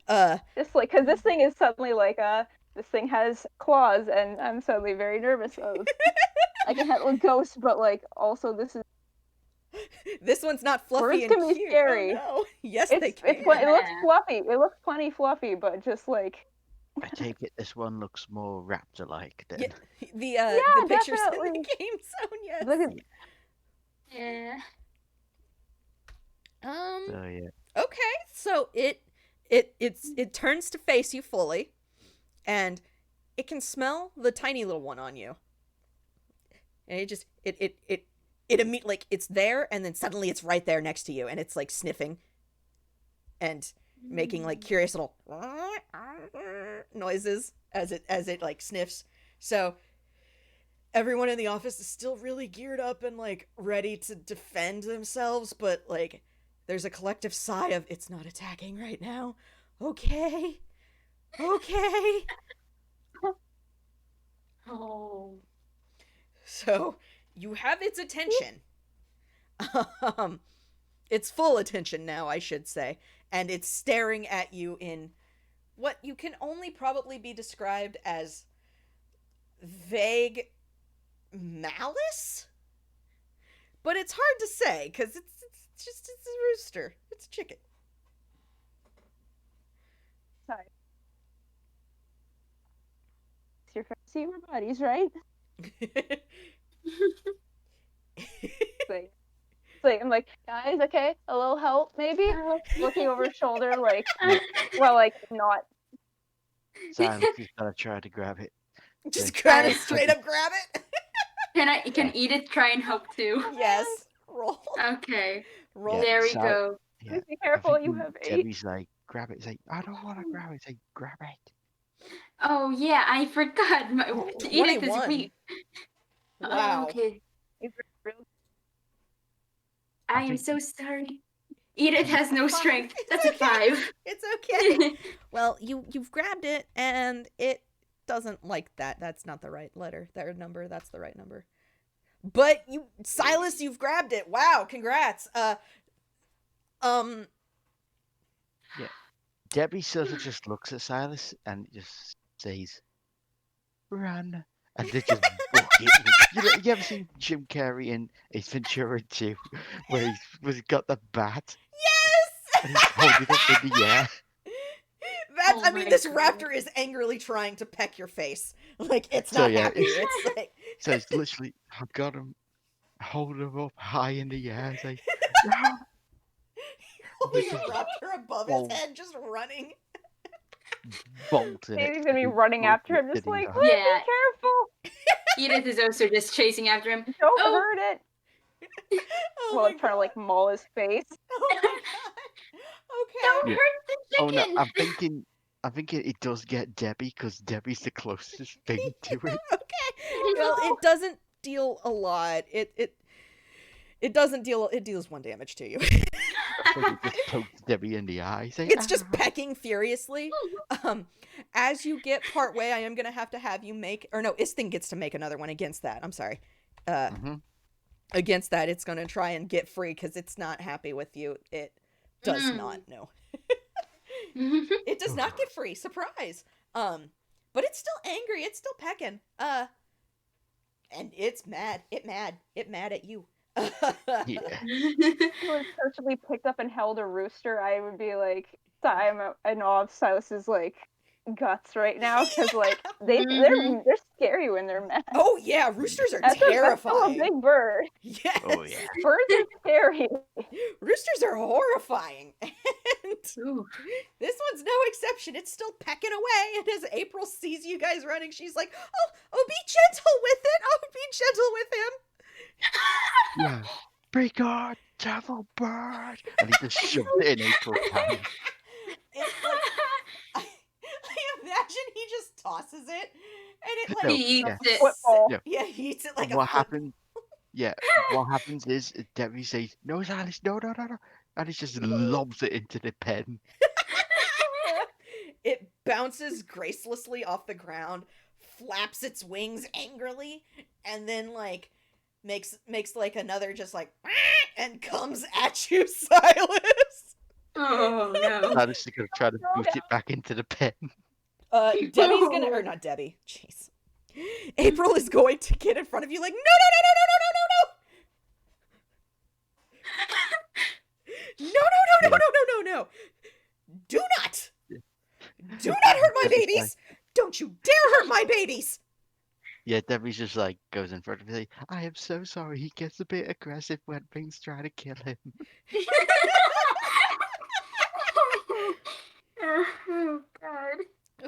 Uh, Just like, because this thing is suddenly like, this thing has claws, and I'm suddenly very nervous of. I can handle a ghost, but like, also this is. this one's not fluffy Birds and can be cute. scary. Oh no. Yes, they It can. looks fluffy. It looks plenty fluffy, but just like. I take it this one looks more raptor-like then. Yeah, the pictures in definitely. the game zone. Yes. Look at Yeah. So yeah. Okay, so it turns to face you fully, and it can smell the tiny little one on you, and it immediately, like, it's there, and then suddenly it's right there next to you, and it's like sniffing and making like curious little noises as it like sniffs. So everyone in the office is still really geared up and like ready to defend themselves, but like there's a collective sigh of, it's not attacking right now. Okay. Oh. So you have its attention. Its full attention now, I should say. And it's staring at you in what you can only probably be described as vague malice? But it's hard to say, because it's a rooster. It's a chicken. Sorry. It's your fancy buddies, right? Like, I'm like, guys, okay, a little help, maybe? Looking over his shoulder, like, well, like, not. Silas is gonna try to grab it. Just kind of straight up grab it. Can Edith try and help too? Yes. Roll. Okay. Roll. Yeah, There we so- go. Yeah. Be I careful, think you have 8. Debbie's like, grab it. It's like, I don't want to grab it. It's like, grab it. Oh yeah, I forgot. Edith is 21. weak. Wow. Oh, okay. I I am think- so sorry. Edith has no strength. That's a It's okay. 5. It's okay. Well, you've grabbed it, and it doesn't like that. That's not the right letter. Their number. That's the right number. But Sylas, you've grabbed it. Wow, congrats. Debbie sort of just looks at Silas and just says, run. And they just book it. You ever seen Jim Carrey in Ace Ventura 2 where he's got the bat Yes. and he's holding it in the air? That's. Oh I mean, my this God. raptor is angrily trying to peck your face. Like, it's So, not yeah, happy. It's like. So it's literally, I've got him, hold him up high in the air. It's like, run. Holding a raptor above his Oh. head, just running. Bolting it. Katie's gonna be running after him, just like, "Wait, Yeah. be careful! Edith is also just chasing after him. Don't Oh. hurt it!" Oh Well, my I'm trying to, like, God. maul his face. Oh my God. Don't Okay. Yeah. hurt the Oh no, chicken. I'm thinking it does get Debbie because Debbie's the closest thing to it. Okay. Well, it doesn't deal a lot. It doesn't deal. It deals 1 damage to you. So it just pokes Debbie in the eye. Saying, It's just "Ah." pecking furiously. As you get part way, I am gonna have you make, or no, Isthing gets to make another one against that. I'm sorry. Mhm. Against that, it's gonna try and get free because it's not happy with you. It does not. No, it does not get free. Surprise. But it's still angry. It's still pecking. And it's mad. It mad at you. Yeah. If he was personally picked up and held a rooster, I would be like, I'm in awe of Silas's, like, guts right now, because, like, they're scary when they're mad. Oh yeah, roosters are That's still a terrifying. big bird. Yes. Oh yeah. Birds are scary. Roosters are horrifying. And Ooh. this one's no exception. It's still pecking away. And as April sees you guys running, she's like, oh, be gentle with it. Oh, be gentle with him. Yeah. Break on, devil bird. And he just shoved it in April's hand. It's like, I imagine he just tosses it. And it like, No, He eats yeah. it. Football. Yeah. yeah, he eats it like And a what foot- happens? Yeah. What happens is Debbie says, "No, Silas, no," and he just lobs it into the pen. It bounces gracelessly off the ground, flaps its wings angrily, and then like makes like another just like and comes at you, Silas. Oh no. Silas is going to try to boot it back into the pen. Debbie's gonna, or not Debbie, jeez. April is going to get in front of you like, no, no, no, no, no, no, no, no. No, no, no, no, no, no, no, no. Do not. Do not hurt my Debbie's babies. Don't you dare hurt my babies. Yeah, Debbie's just like goes in front of me. I am so sorry. He gets a bit aggressive when things try to kill him. Oh God.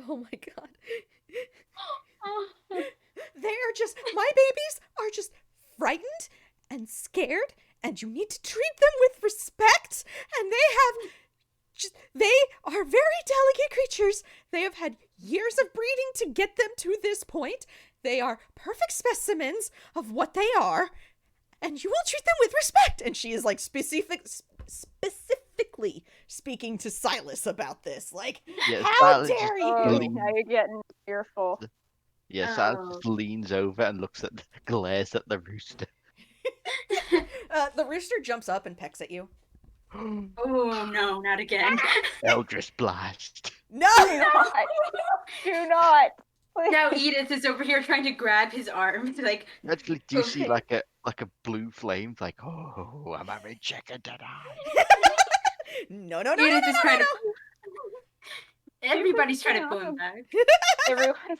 Oh my god. They are just, my babies are just frightened and scared, and you need to treat them with respect. And they are very delicate creatures. They have had years of breeding to get them to this point. They are perfect specimens of what they are, and you will treat them with respect. And she is like specifically speaking to Sylas about this. Like, Yeah, how Silas dare just you? Oh, leans- now you're getting fearful. Yeah, Silas Oh. just leans over and glares at the rooster. The rooster jumps up and pecks at you. Oh no, not again. Eldritch blast. No! Do not. Do not. Please. Now Edith is over here trying to grab his arm. Like, You actually do see Okay. like a blue flame, like, oh, I'm having chicken tonight. No, no, no, no, Edith no, is no, trying no, to. Everybody's trying to pull him back. Everyone, the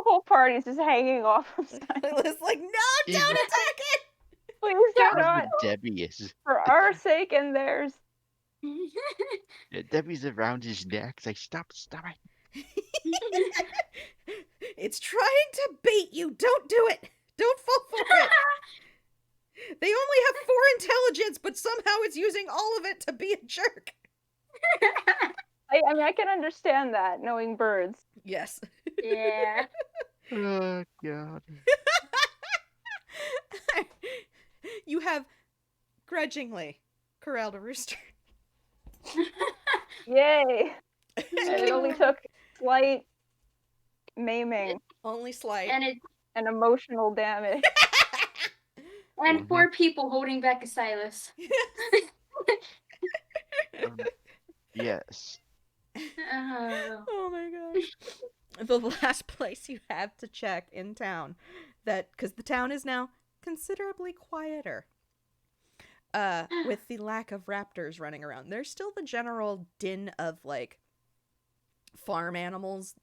whole party's just hanging off of no. Silas. Sylas like, no, Even- don't attack it! Please do Even not. Debbie is. For our sake and theirs. Yeah, Debbie's around his neck. Like, stop it. It's trying to bait you. Don't do it. Don't fall for it. They only have 4 intelligence, but somehow it's using all of it to be a jerk. I mean, I can understand that, knowing birds. Yes. Yeah. Oh god. You have grudgingly corralled a rooster. Yay! It only took slight maiming Only slight. And it and emotional damage. and 4 people holding back a Sylas. Yes. Oh my gosh. The last place you have to check in town, because the town is now considerably quieter. With the lack of raptors running around. There's still the general din of like farm animals,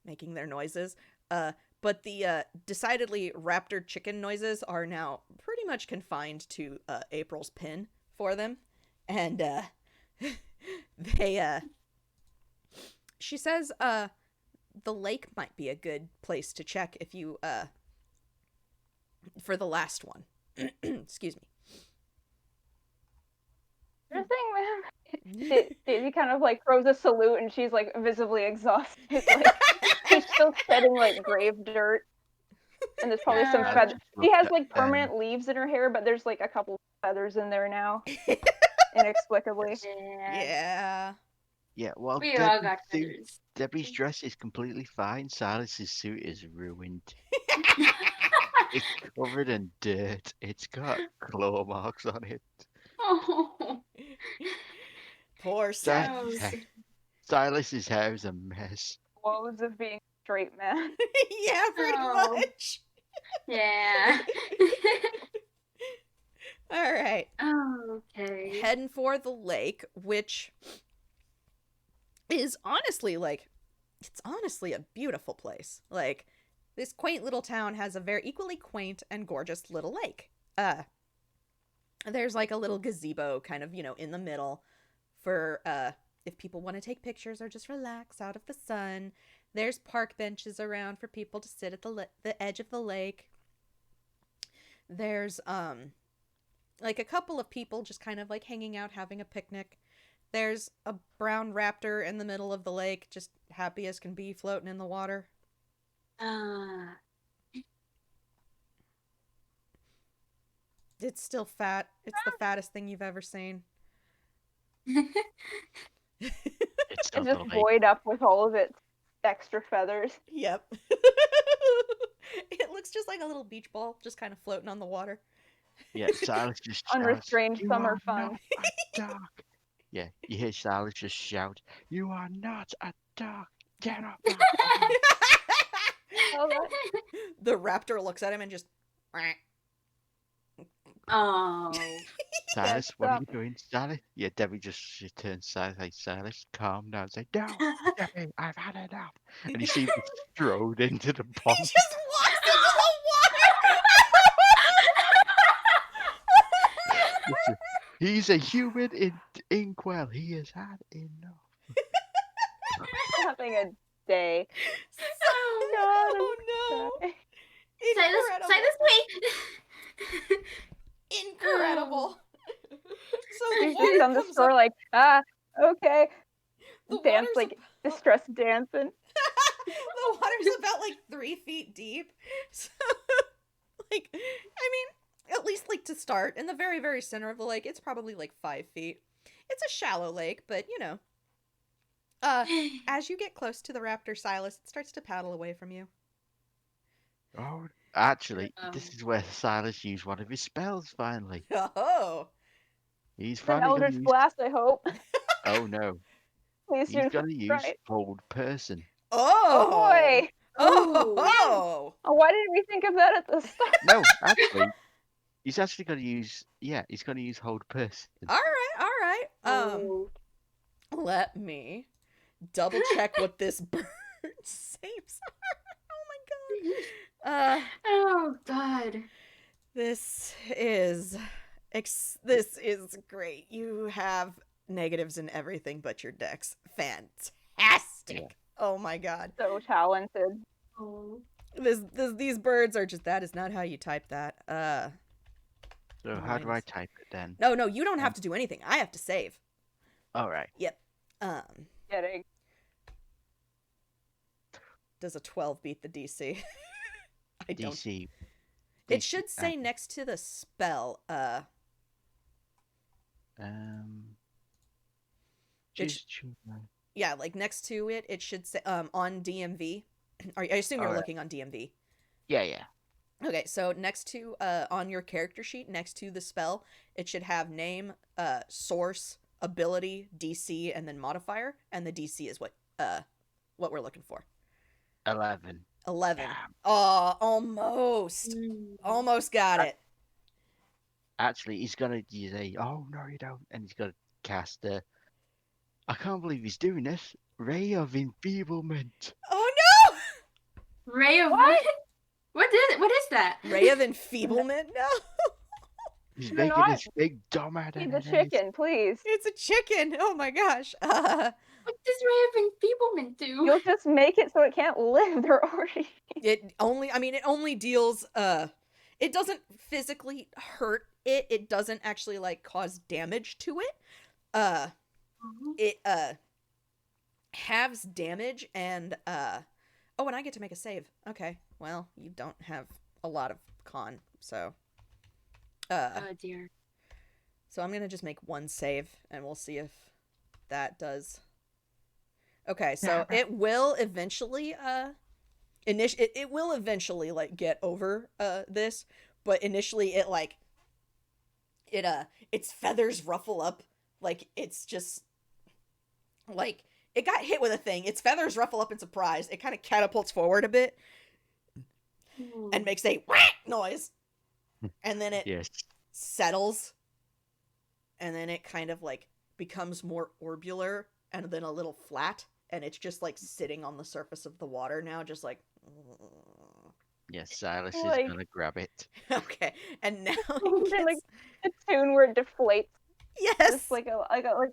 making their noises. But the decidedly raptor chicken noises are now pretty much confined to April's pin for them. And she says the lake might be a good place to check if you for the last one. Excuse me. The thing, man. Daisy kind of like throws a salute and she's like visibly exhausted. Like, she's still shedding like grave dirt. And there's probably some Yeah. feathers. She has like permanent leaves in her hair, but there's like a couple feathers in there now. Inexplicably. Yeah. Yeah. Yeah, well, We all got Debbie's, feathers. Debbie's dress is completely fine. Silas's suit is ruined. It's covered in dirt. It's got claw marks on it. Oh. Poor That- Sam. Silas's hair is a mess. Woes of being a straight man. Yeah, pretty Oh. much. Yeah. All right. Okay. Heading for the lake, which is honestly it's honestly a beautiful place. Like, this quaint little town has a very equally quaint and gorgeous little lake. There's like a little gazebo kind of, in the middle for if people want to take pictures or just relax out of the sun. There's park benches around for people to sit at the edge of the lake. There's like a couple of people just kind of like hanging out, having a picnic. There's a brown raptor in the middle of the lake, just happy as can be, floating in the water. It's still fat. It's the fattest thing you've ever seen. It's It's still just the lake. buoyed up with all of its extra feathers. Yep. It looks just like a little beach ball, just kind of floating on the water. Yeah, Silas just shouts, Unrestrained "You summer are fun. not a dog." Yeah, you hear Sylas just shout, "You are not a dog. Get off my back." Oh, that, The raptor looks at him and just. Oh. Sylas, what are stop. you doing, Sylas? Yeah, Debbie just she turns Sylas, like, Sylas, calm down. Say, no, Debbie, I've had enough. And you see him thrown into the He pond. just walks into the Listen, he's a human in inkwell. He has had enough. Having a day. Oh, God, Oh I'm no! crying. Incredible! Silas, wait. Incredible! So the She's water just on the comes shore up. like, okay. The Dance water's like distress dancing. the water's about like 3 feet deep. So, like, I mean, at least like to start in the very, very center of the lake, it's probably like 5 feet. It's a shallow lake, but you know. As you get close to the raptor, Sylas, it starts to paddle away from you. Oh, actually, Um, this is where Sylas used one of his spells finally. Oh, He's An finally going to Eldritch use. Blast, I hope. Oh no, Please he's do going to use right. hold person. Oh boy. oh. Oh, why didn't we think of that at the start? No, actually, he's actually going to use. Yeah, he's going to use hold person. All right. oh. Let me double check what this bird saves are. Oh my god. Oh God. This is great. You have negatives in everything but your dex. Fantastic. Yeah. Oh my god. So talented. Oh. These birds are just, that is not how you type that. So how do I Mine's- type it then? No, you don't have to do anything. I have to save. All right. Yep. Getting. Does a 12 beat the DC? I don't. DC. It should say next to the spell, Um. It Choose. yeah, like next to it, it should say on DMV. I assume you're Alright. looking on DMV. Yeah. Okay, so next to on your character sheet, next to the spell, it should have name, source, ability, DC, and then modifier, and the DC is what we're looking for. 11. 11. Yeah. Oh, almost. Almost got it. Actually, he's gonna use a. Oh no, you don't. And he's gonna cast a. I can't believe he's doing this. Ray of Enfeeblement. Oh Ray of What? What is that? no! Ray of enfeeblement? No. He's You're making not- this big dumber than Feed the it is. chicken, please. It's a chicken. Oh my gosh. What does Ray of Enfeeblement do? You'll just make it so it can't live. They're already. It only deals it doesn't physically hurt it. It doesn't actually like cause damage to it. It halves damage and oh, and I get to make a save. Okay. Well, you don't have a lot of con, so Oh dear. so I'm going to just make one save and we'll see if that does. Okay, so it will eventually it will eventually like get over this, but initially it like its feathers ruffle up, like it's just like it got hit with a thing. Its feathers ruffle up in surprise. It kind of catapults forward a bit and makes a whack noise. And then it Yes. settles. And then it kind of like becomes more orbular and then a little flat, and it's just like sitting on the surface of the water now, just like Yes, Silas is Like- gonna grab it. okay. And now Then, it like, gets... a tune where it deflates. yes, Just like a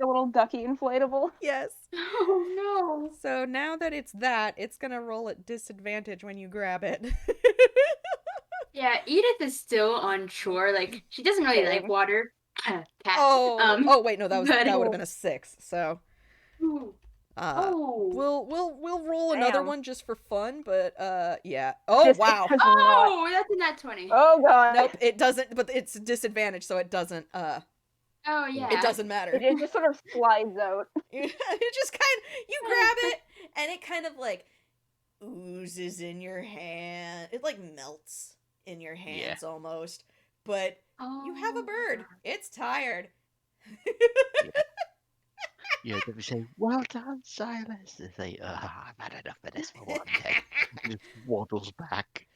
little ducky inflatable. yes. Oh So now that it's that, it's gonna roll at disadvantage when you grab it. no. Yeah, Edith is still on shore. Like she doesn't really like Same. water. Cat. Oh wait, no, that but- would have been a 6. So Ooh. Oh. we'll roll another Damn. one just for fun, but yeah. Oh Just wow. because not- Oh, that's a nat 20. Oh god. Nope, it doesn't, but it's disadvantage, so it doesn't Oh yeah. it doesn't matter. It just sort of slides out. It just kind of, you grab it and it kind of like oozes in your hand. It like melts in your hands almost. But Oh, you have a bird. God. It's tired. Yeah, Debbie say, "Well done, Silas." They say, "I've had enough of this for one day." And just waddles back.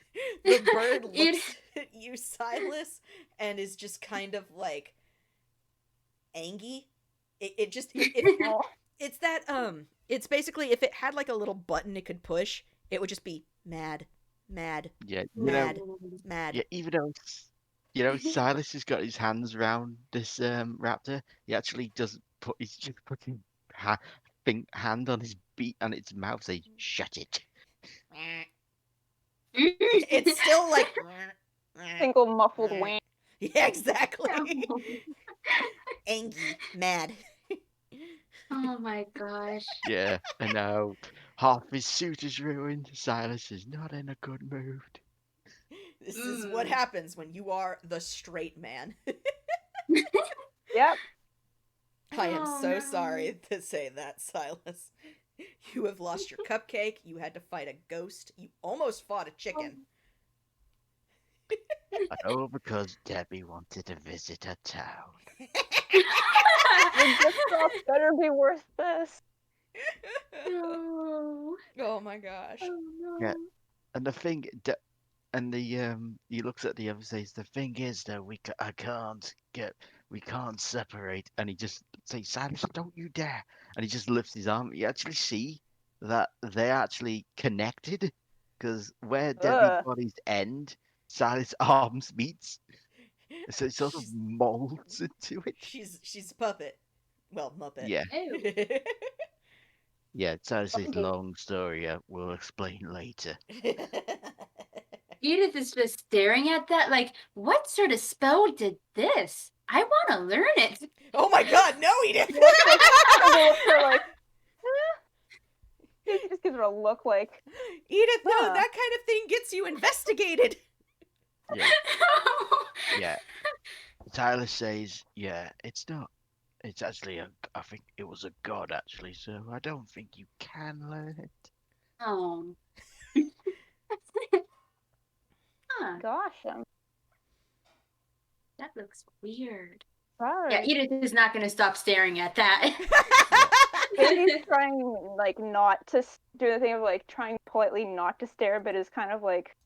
The bird Edith, looks at you, Silas, and is just kind of like angry. It just Oh, it's that it's basically if it had like a little button it could push, it would just be mad, mad, Yeah, mad, Ooh. mad. yeah. Even though Silas has got his hands round this raptor, he actually doesn't put. He's just putting hand on his beak and its mouth. Say, "Shut it." It's still like single muffled wang. yeah, exactly. Angry, mad. Oh my gosh. Yeah, and now half his suit is ruined. Silas is not in a good mood. This is what Mm. happens when you are the straight man. Yep. I am Oh so no. sorry to say that, Silas. You have lost your cupcake. You had to fight a ghost. You almost fought a chicken. And all because Debbie wanted to visit her town. The gift shop better be worth this. No. Oh my gosh. Oh Yeah, no. and the thing, and he looks at the other, says, "The thing is, though, we can't separate." And he just says, "Silas, don't you dare!" And he just lifts his arm. You actually see that they're actually connected, because where Debbie's Ugh. bodies end, Silas' arms meets, so it sort of she's molds into it. she's a puppet. Well, Muppet. Yeah, Ew. yeah. Silas's Funky. long story. We'll explain later. Edith is just staring at that like, what sort of spell did this? I want to learn it. Oh my god, no, Edith! He looks like, he looks her like, he just gives her a look like, Edith, no, Huh. that kind of thing gets you investigated. Yeah, yeah. Silas says, "Yeah, it's not. It's actually I think it was a god actually. So I don't think you can learn it." Oh. Huh, gosh, I'm that looks weird. sorry. Yeah, Edith is not going to stop staring at that. Katie's trying, like, not to do the thing of, like, trying politely not to stare, but is kind of like,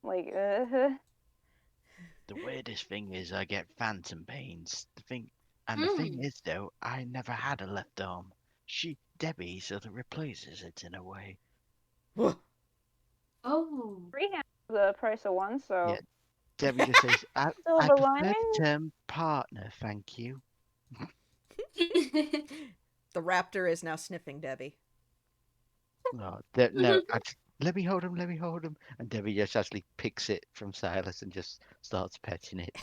The weirdest thing is I get phantom pains. The thing Hmm. is though, I never had a left arm. Debbie sort of replaces it in a way. Oh. free hand is the price of one, so. Yeah, Debbie just says, I Silver prefer lining? the term partner, thank you." The raptor is now sniffing Debbie. No, let me hold him, let me hold him. And Debbie just actually picks it from Silas and just starts petting it.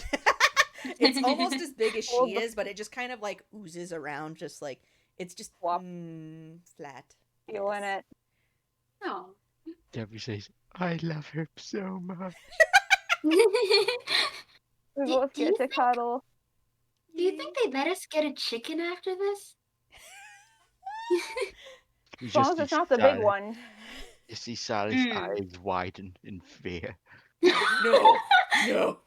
It's almost as big as Well, she the- is, but it just kind of like oozes around, just like it's just Flop. flat. Feeling Yes. it. Oh. Debbie says, "I love her so much." We Do- both do you get to think- cuddle. Do you think they'd let us get a chicken after this? You As long just as see it's not the big Silas, one. you see Silas' Mm. eyes widen in fear. No, no.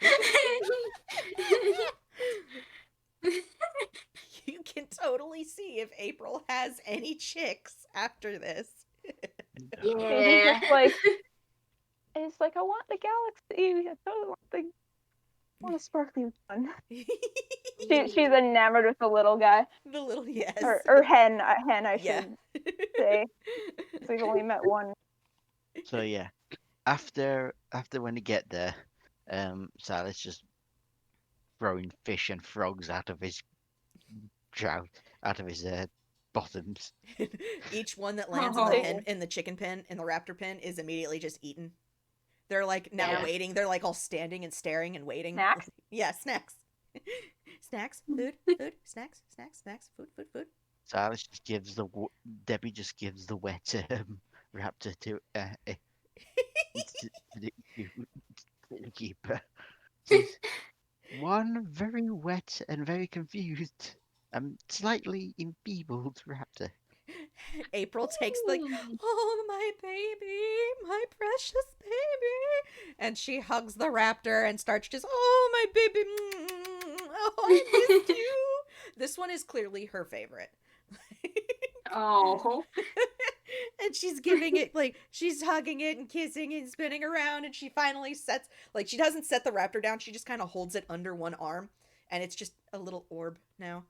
You can totally see if April has any chicks after this. Katie's Yeah. just like, it's like, I want the galaxy. I totally want a sparkly one. She's enamored with the little guy. The little yes. Or hen, I Yeah. should say. We've only met one. So yeah, after when they get there, Silas just throwing fish and frogs out of his bottoms. Each one that lands Oh. in the chicken pen, in the raptor pen, is immediately just eaten. They're like now Yeah. waiting. They're like all standing and staring and waiting. Snacks? Yeah, snacks. Snacks, food, snacks, food. Silas just gives Debbie just gives the wet raptor to the keeper. Says, "One very wet and very confused, slightly enfeebled raptor." April takes the Ooh. oh my baby, my precious baby, and she hugs the raptor and starts just oh my baby, oh I missed you. This one is clearly her favorite. Oh. And she's giving it, like, she's hugging it and kissing it and spinning around, and she finally sets, like, she doesn't set the raptor down, she just kind of holds it under one arm, and it's just a little orb now.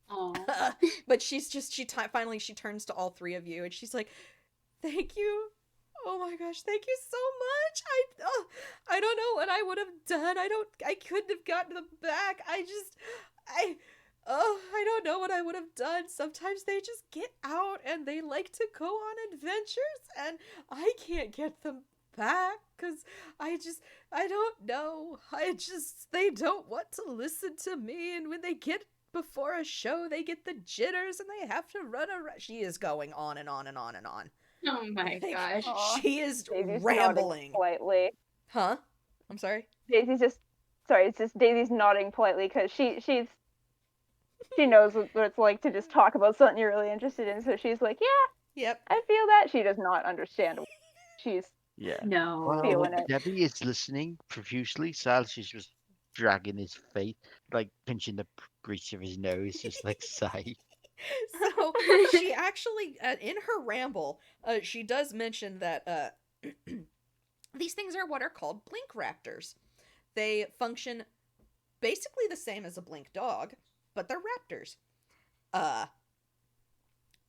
Oh. But finally she turns to all three of you, and she's like, thank you. Oh my gosh, thank you so much. I don't know what I would have done. I couldn't have gotten them back. I don't know what I would have done. Sometimes they just get out and they like to go on adventures, and I can't get them back because I don't know. They don't want to listen to me, and when they get before a show, they get the jitters and they have to run around. She is going on and on and on and on. Oh my Like, gosh. Aw, she is Daisy's rambling. nodding politely. Huh? I'm sorry? It's just Daisy's nodding politely because she knows what it's like to just talk about something you're really interested in. So she's like, yeah, Yep. I feel that. She does not understand. She's Yeah. No. Well, feeling it. Debbie is listening profusely. Silas is just dragging his face, like pinching the bridge of his nose, just like sigh. So she actually, in her ramble, she does mention that these things are what are called blink raptors. They function basically the same as a blink dog, but they're raptors.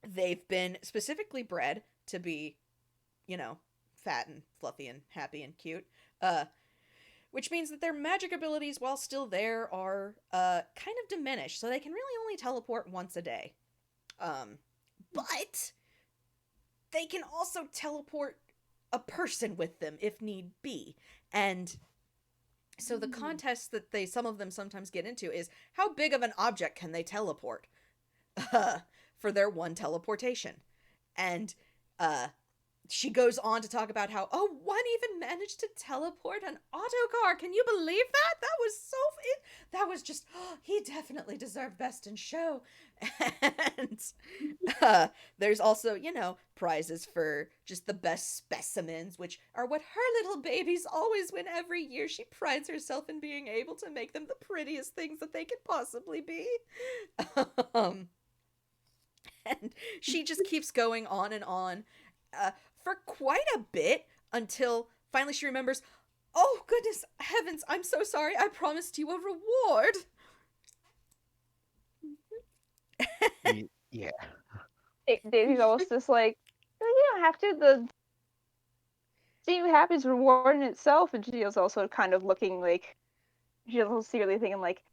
They've been specifically bred to be, fat and fluffy and happy and cute. Which means that their magic abilities, while still there, are kind of diminished. So they can really only teleport once a day. But they can also teleport a person with them if need be. And so the contest that some of them sometimes get into is how big of an object can they teleport for their one teleportation. And she goes on to talk about how, one even managed to teleport an autocar. Can you believe that? That was just, he definitely deserved best in show. And there's also, prizes for just the best specimens, which are what her little babies always win every year. She prides herself in being able to make them the prettiest things that they could possibly be. And she just keeps going on and on. For quite a bit until finally she remembers, oh goodness heavens, I'm so sorry, I promised you a reward. Yeah. Daisy's almost just like, you don't have to. The seeing you happy is reward in itself, and she is also kind of looking like she's also secretly thinking like,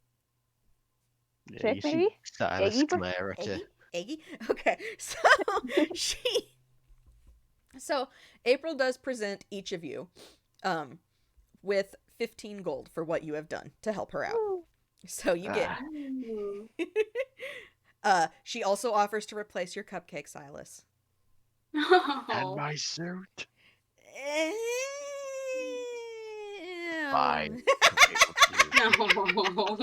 Yeah, chick you see maybe? Silas Eggy? glare at her. Eggy? Okay, so April does present each of you with 15 gold for what you have done to help her out. So you get Ooh. she also offers to replace your cupcake, Sylas. And Oh. my suit. Um, Fine. No.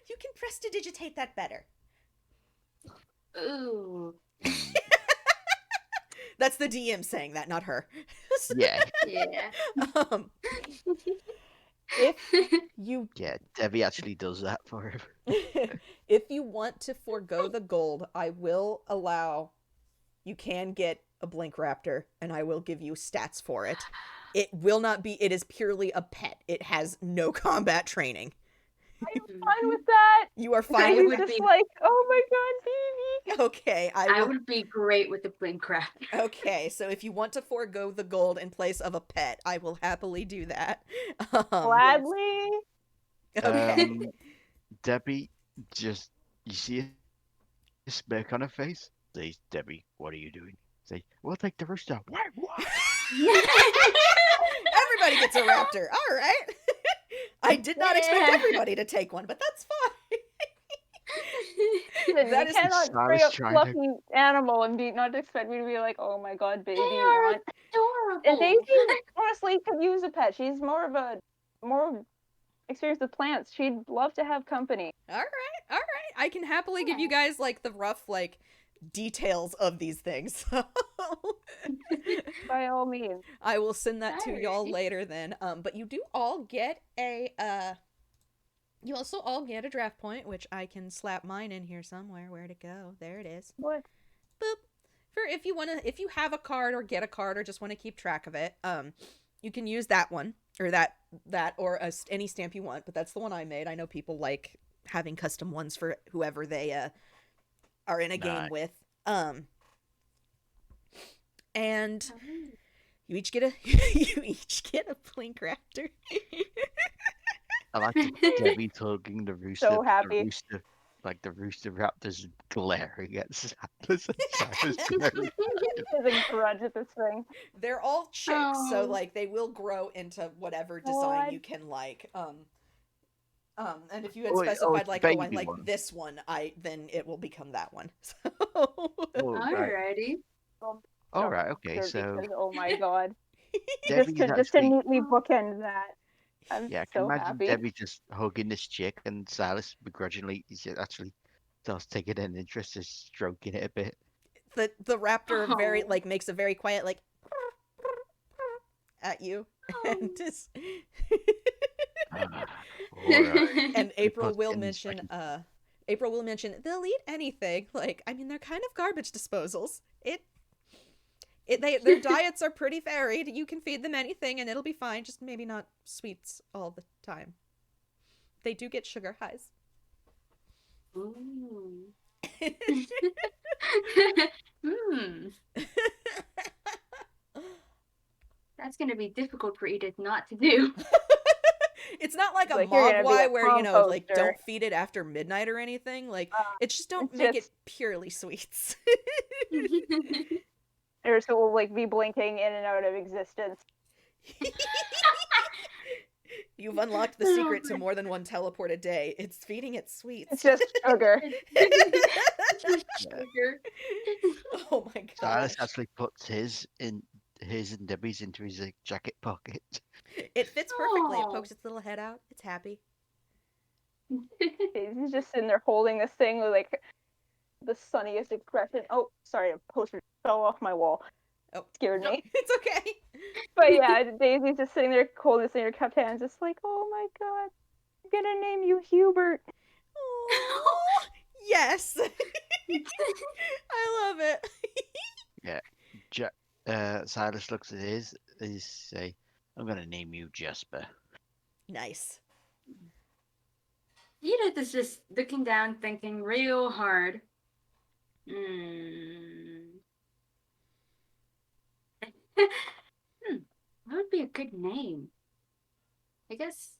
You can prestidigitate that better. Ooh. That's the DM saying that, not her. Yeah. Yeah. um, if you Yeah, Debbie actually does that for him. if you want to forego the gold, I will allow. You can get a blink raptor, and I will give you stats for it. It will not be. It is purely a pet. It has no combat training. Fine with that. You are I fine Daisy's with would just be- like, oh my god, baby. Okay, I would be great with the blink crap. Okay, so if you want to forego the gold in place of a pet, I will happily do that. Gladly. Okay. Debbie just, you see a smirk on her face? Says, Debbie, what are you doing? Say, we'll take the rooster. What? Everybody gets a raptor. All right. I did not expect everybody to take one, but that's fine. That You is cannot I bring was up trying to- fluffy animal and not expect me to be like, oh my god, baby, They you are want. adorable. And Daisy honestly could use a pet. She's more experienced with plants. She'd love to have company. All right. I can happily give you guys like the rough details of these things. By all means. I will send that to y'all Alright. later then. But you do all get a You also all get a draft point, which I can slap mine in here somewhere. Where'd it go? There it is. What? Boop. For if you have a card or get a card or just want to keep track of it, you can use that one or that or any stamp you want. But that's the one I made. I know people like having custom ones for whoever they are in a game with. And you each get a Blink Raptor. I like Debbie tugging the rooster. So happy. The rooster, like the rooster raptor's glaring at Sylas and Sylas. There's a grudge at this thing. They're all chicks, so Oh. like they will grow into whatever design What? you can like. And if you had Oh, specified it's like, oh, I baby like one. this one, then it will become that one. So Oh, right. Alrighty. All right. Okay. Because, So oh my god. Debbie's just to actually. neatly bookend that. I'm Yeah, I can so imagine happy. Debbie just hugging this chick, and Sylas begrudgingly is actually starts taking an interest in stroking it a bit. the raptor very Oh. like makes a very quiet like at you, and just Ah, all right. and April puts will in mention fucking- they'll eat anything. Like, I mean, they're kind of garbage disposals. Their diets are pretty varied. You can feed them anything and it'll be fine, just maybe not sweets all the time. They do get sugar highs. Ooh. That's gonna be difficult for Edith not to do. It's not like a Like, you're gonna be mogwai a where, like, composter. don't feed it after midnight or anything. Like, it's just don't it's make just- it purely sweets. Or so will like be blinking in and out of existence. You've unlocked the secret to more than one teleport a day. It's feeding it sweets. It's just sugar. Sugar. Oh my gosh. Sylas actually puts his and Debbie's into his jacket pocket. It fits perfectly. It Aw. pokes its little head out. It's happy. He's just sitting there holding this thing with like the sunniest expression. Oh, sorry, a poster fell off my wall. Oh, Scared me. it's okay. But yeah, Daisy's just sitting there holding this in her cupped hands, just like, oh my god, I'm gonna name you Hubert. Aw, yes. I love it. Sylas looks at his say, "I'm gonna name you Jasper." Nice. Edith is just looking down, thinking real hard. What would be a good name? I guess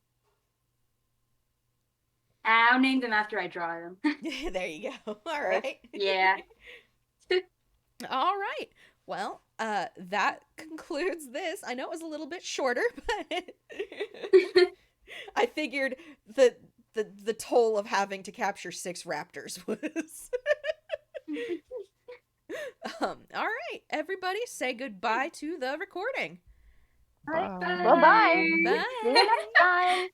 I'll name them after I draw them. There you go. All right. Yeah. All right. Well, that concludes this. I know it was a little bit shorter, but I figured the toll of having to capture 6 raptors was. All right, everybody, say goodbye to the recording. Alright, Bye. well, bye. Bye. See you next time.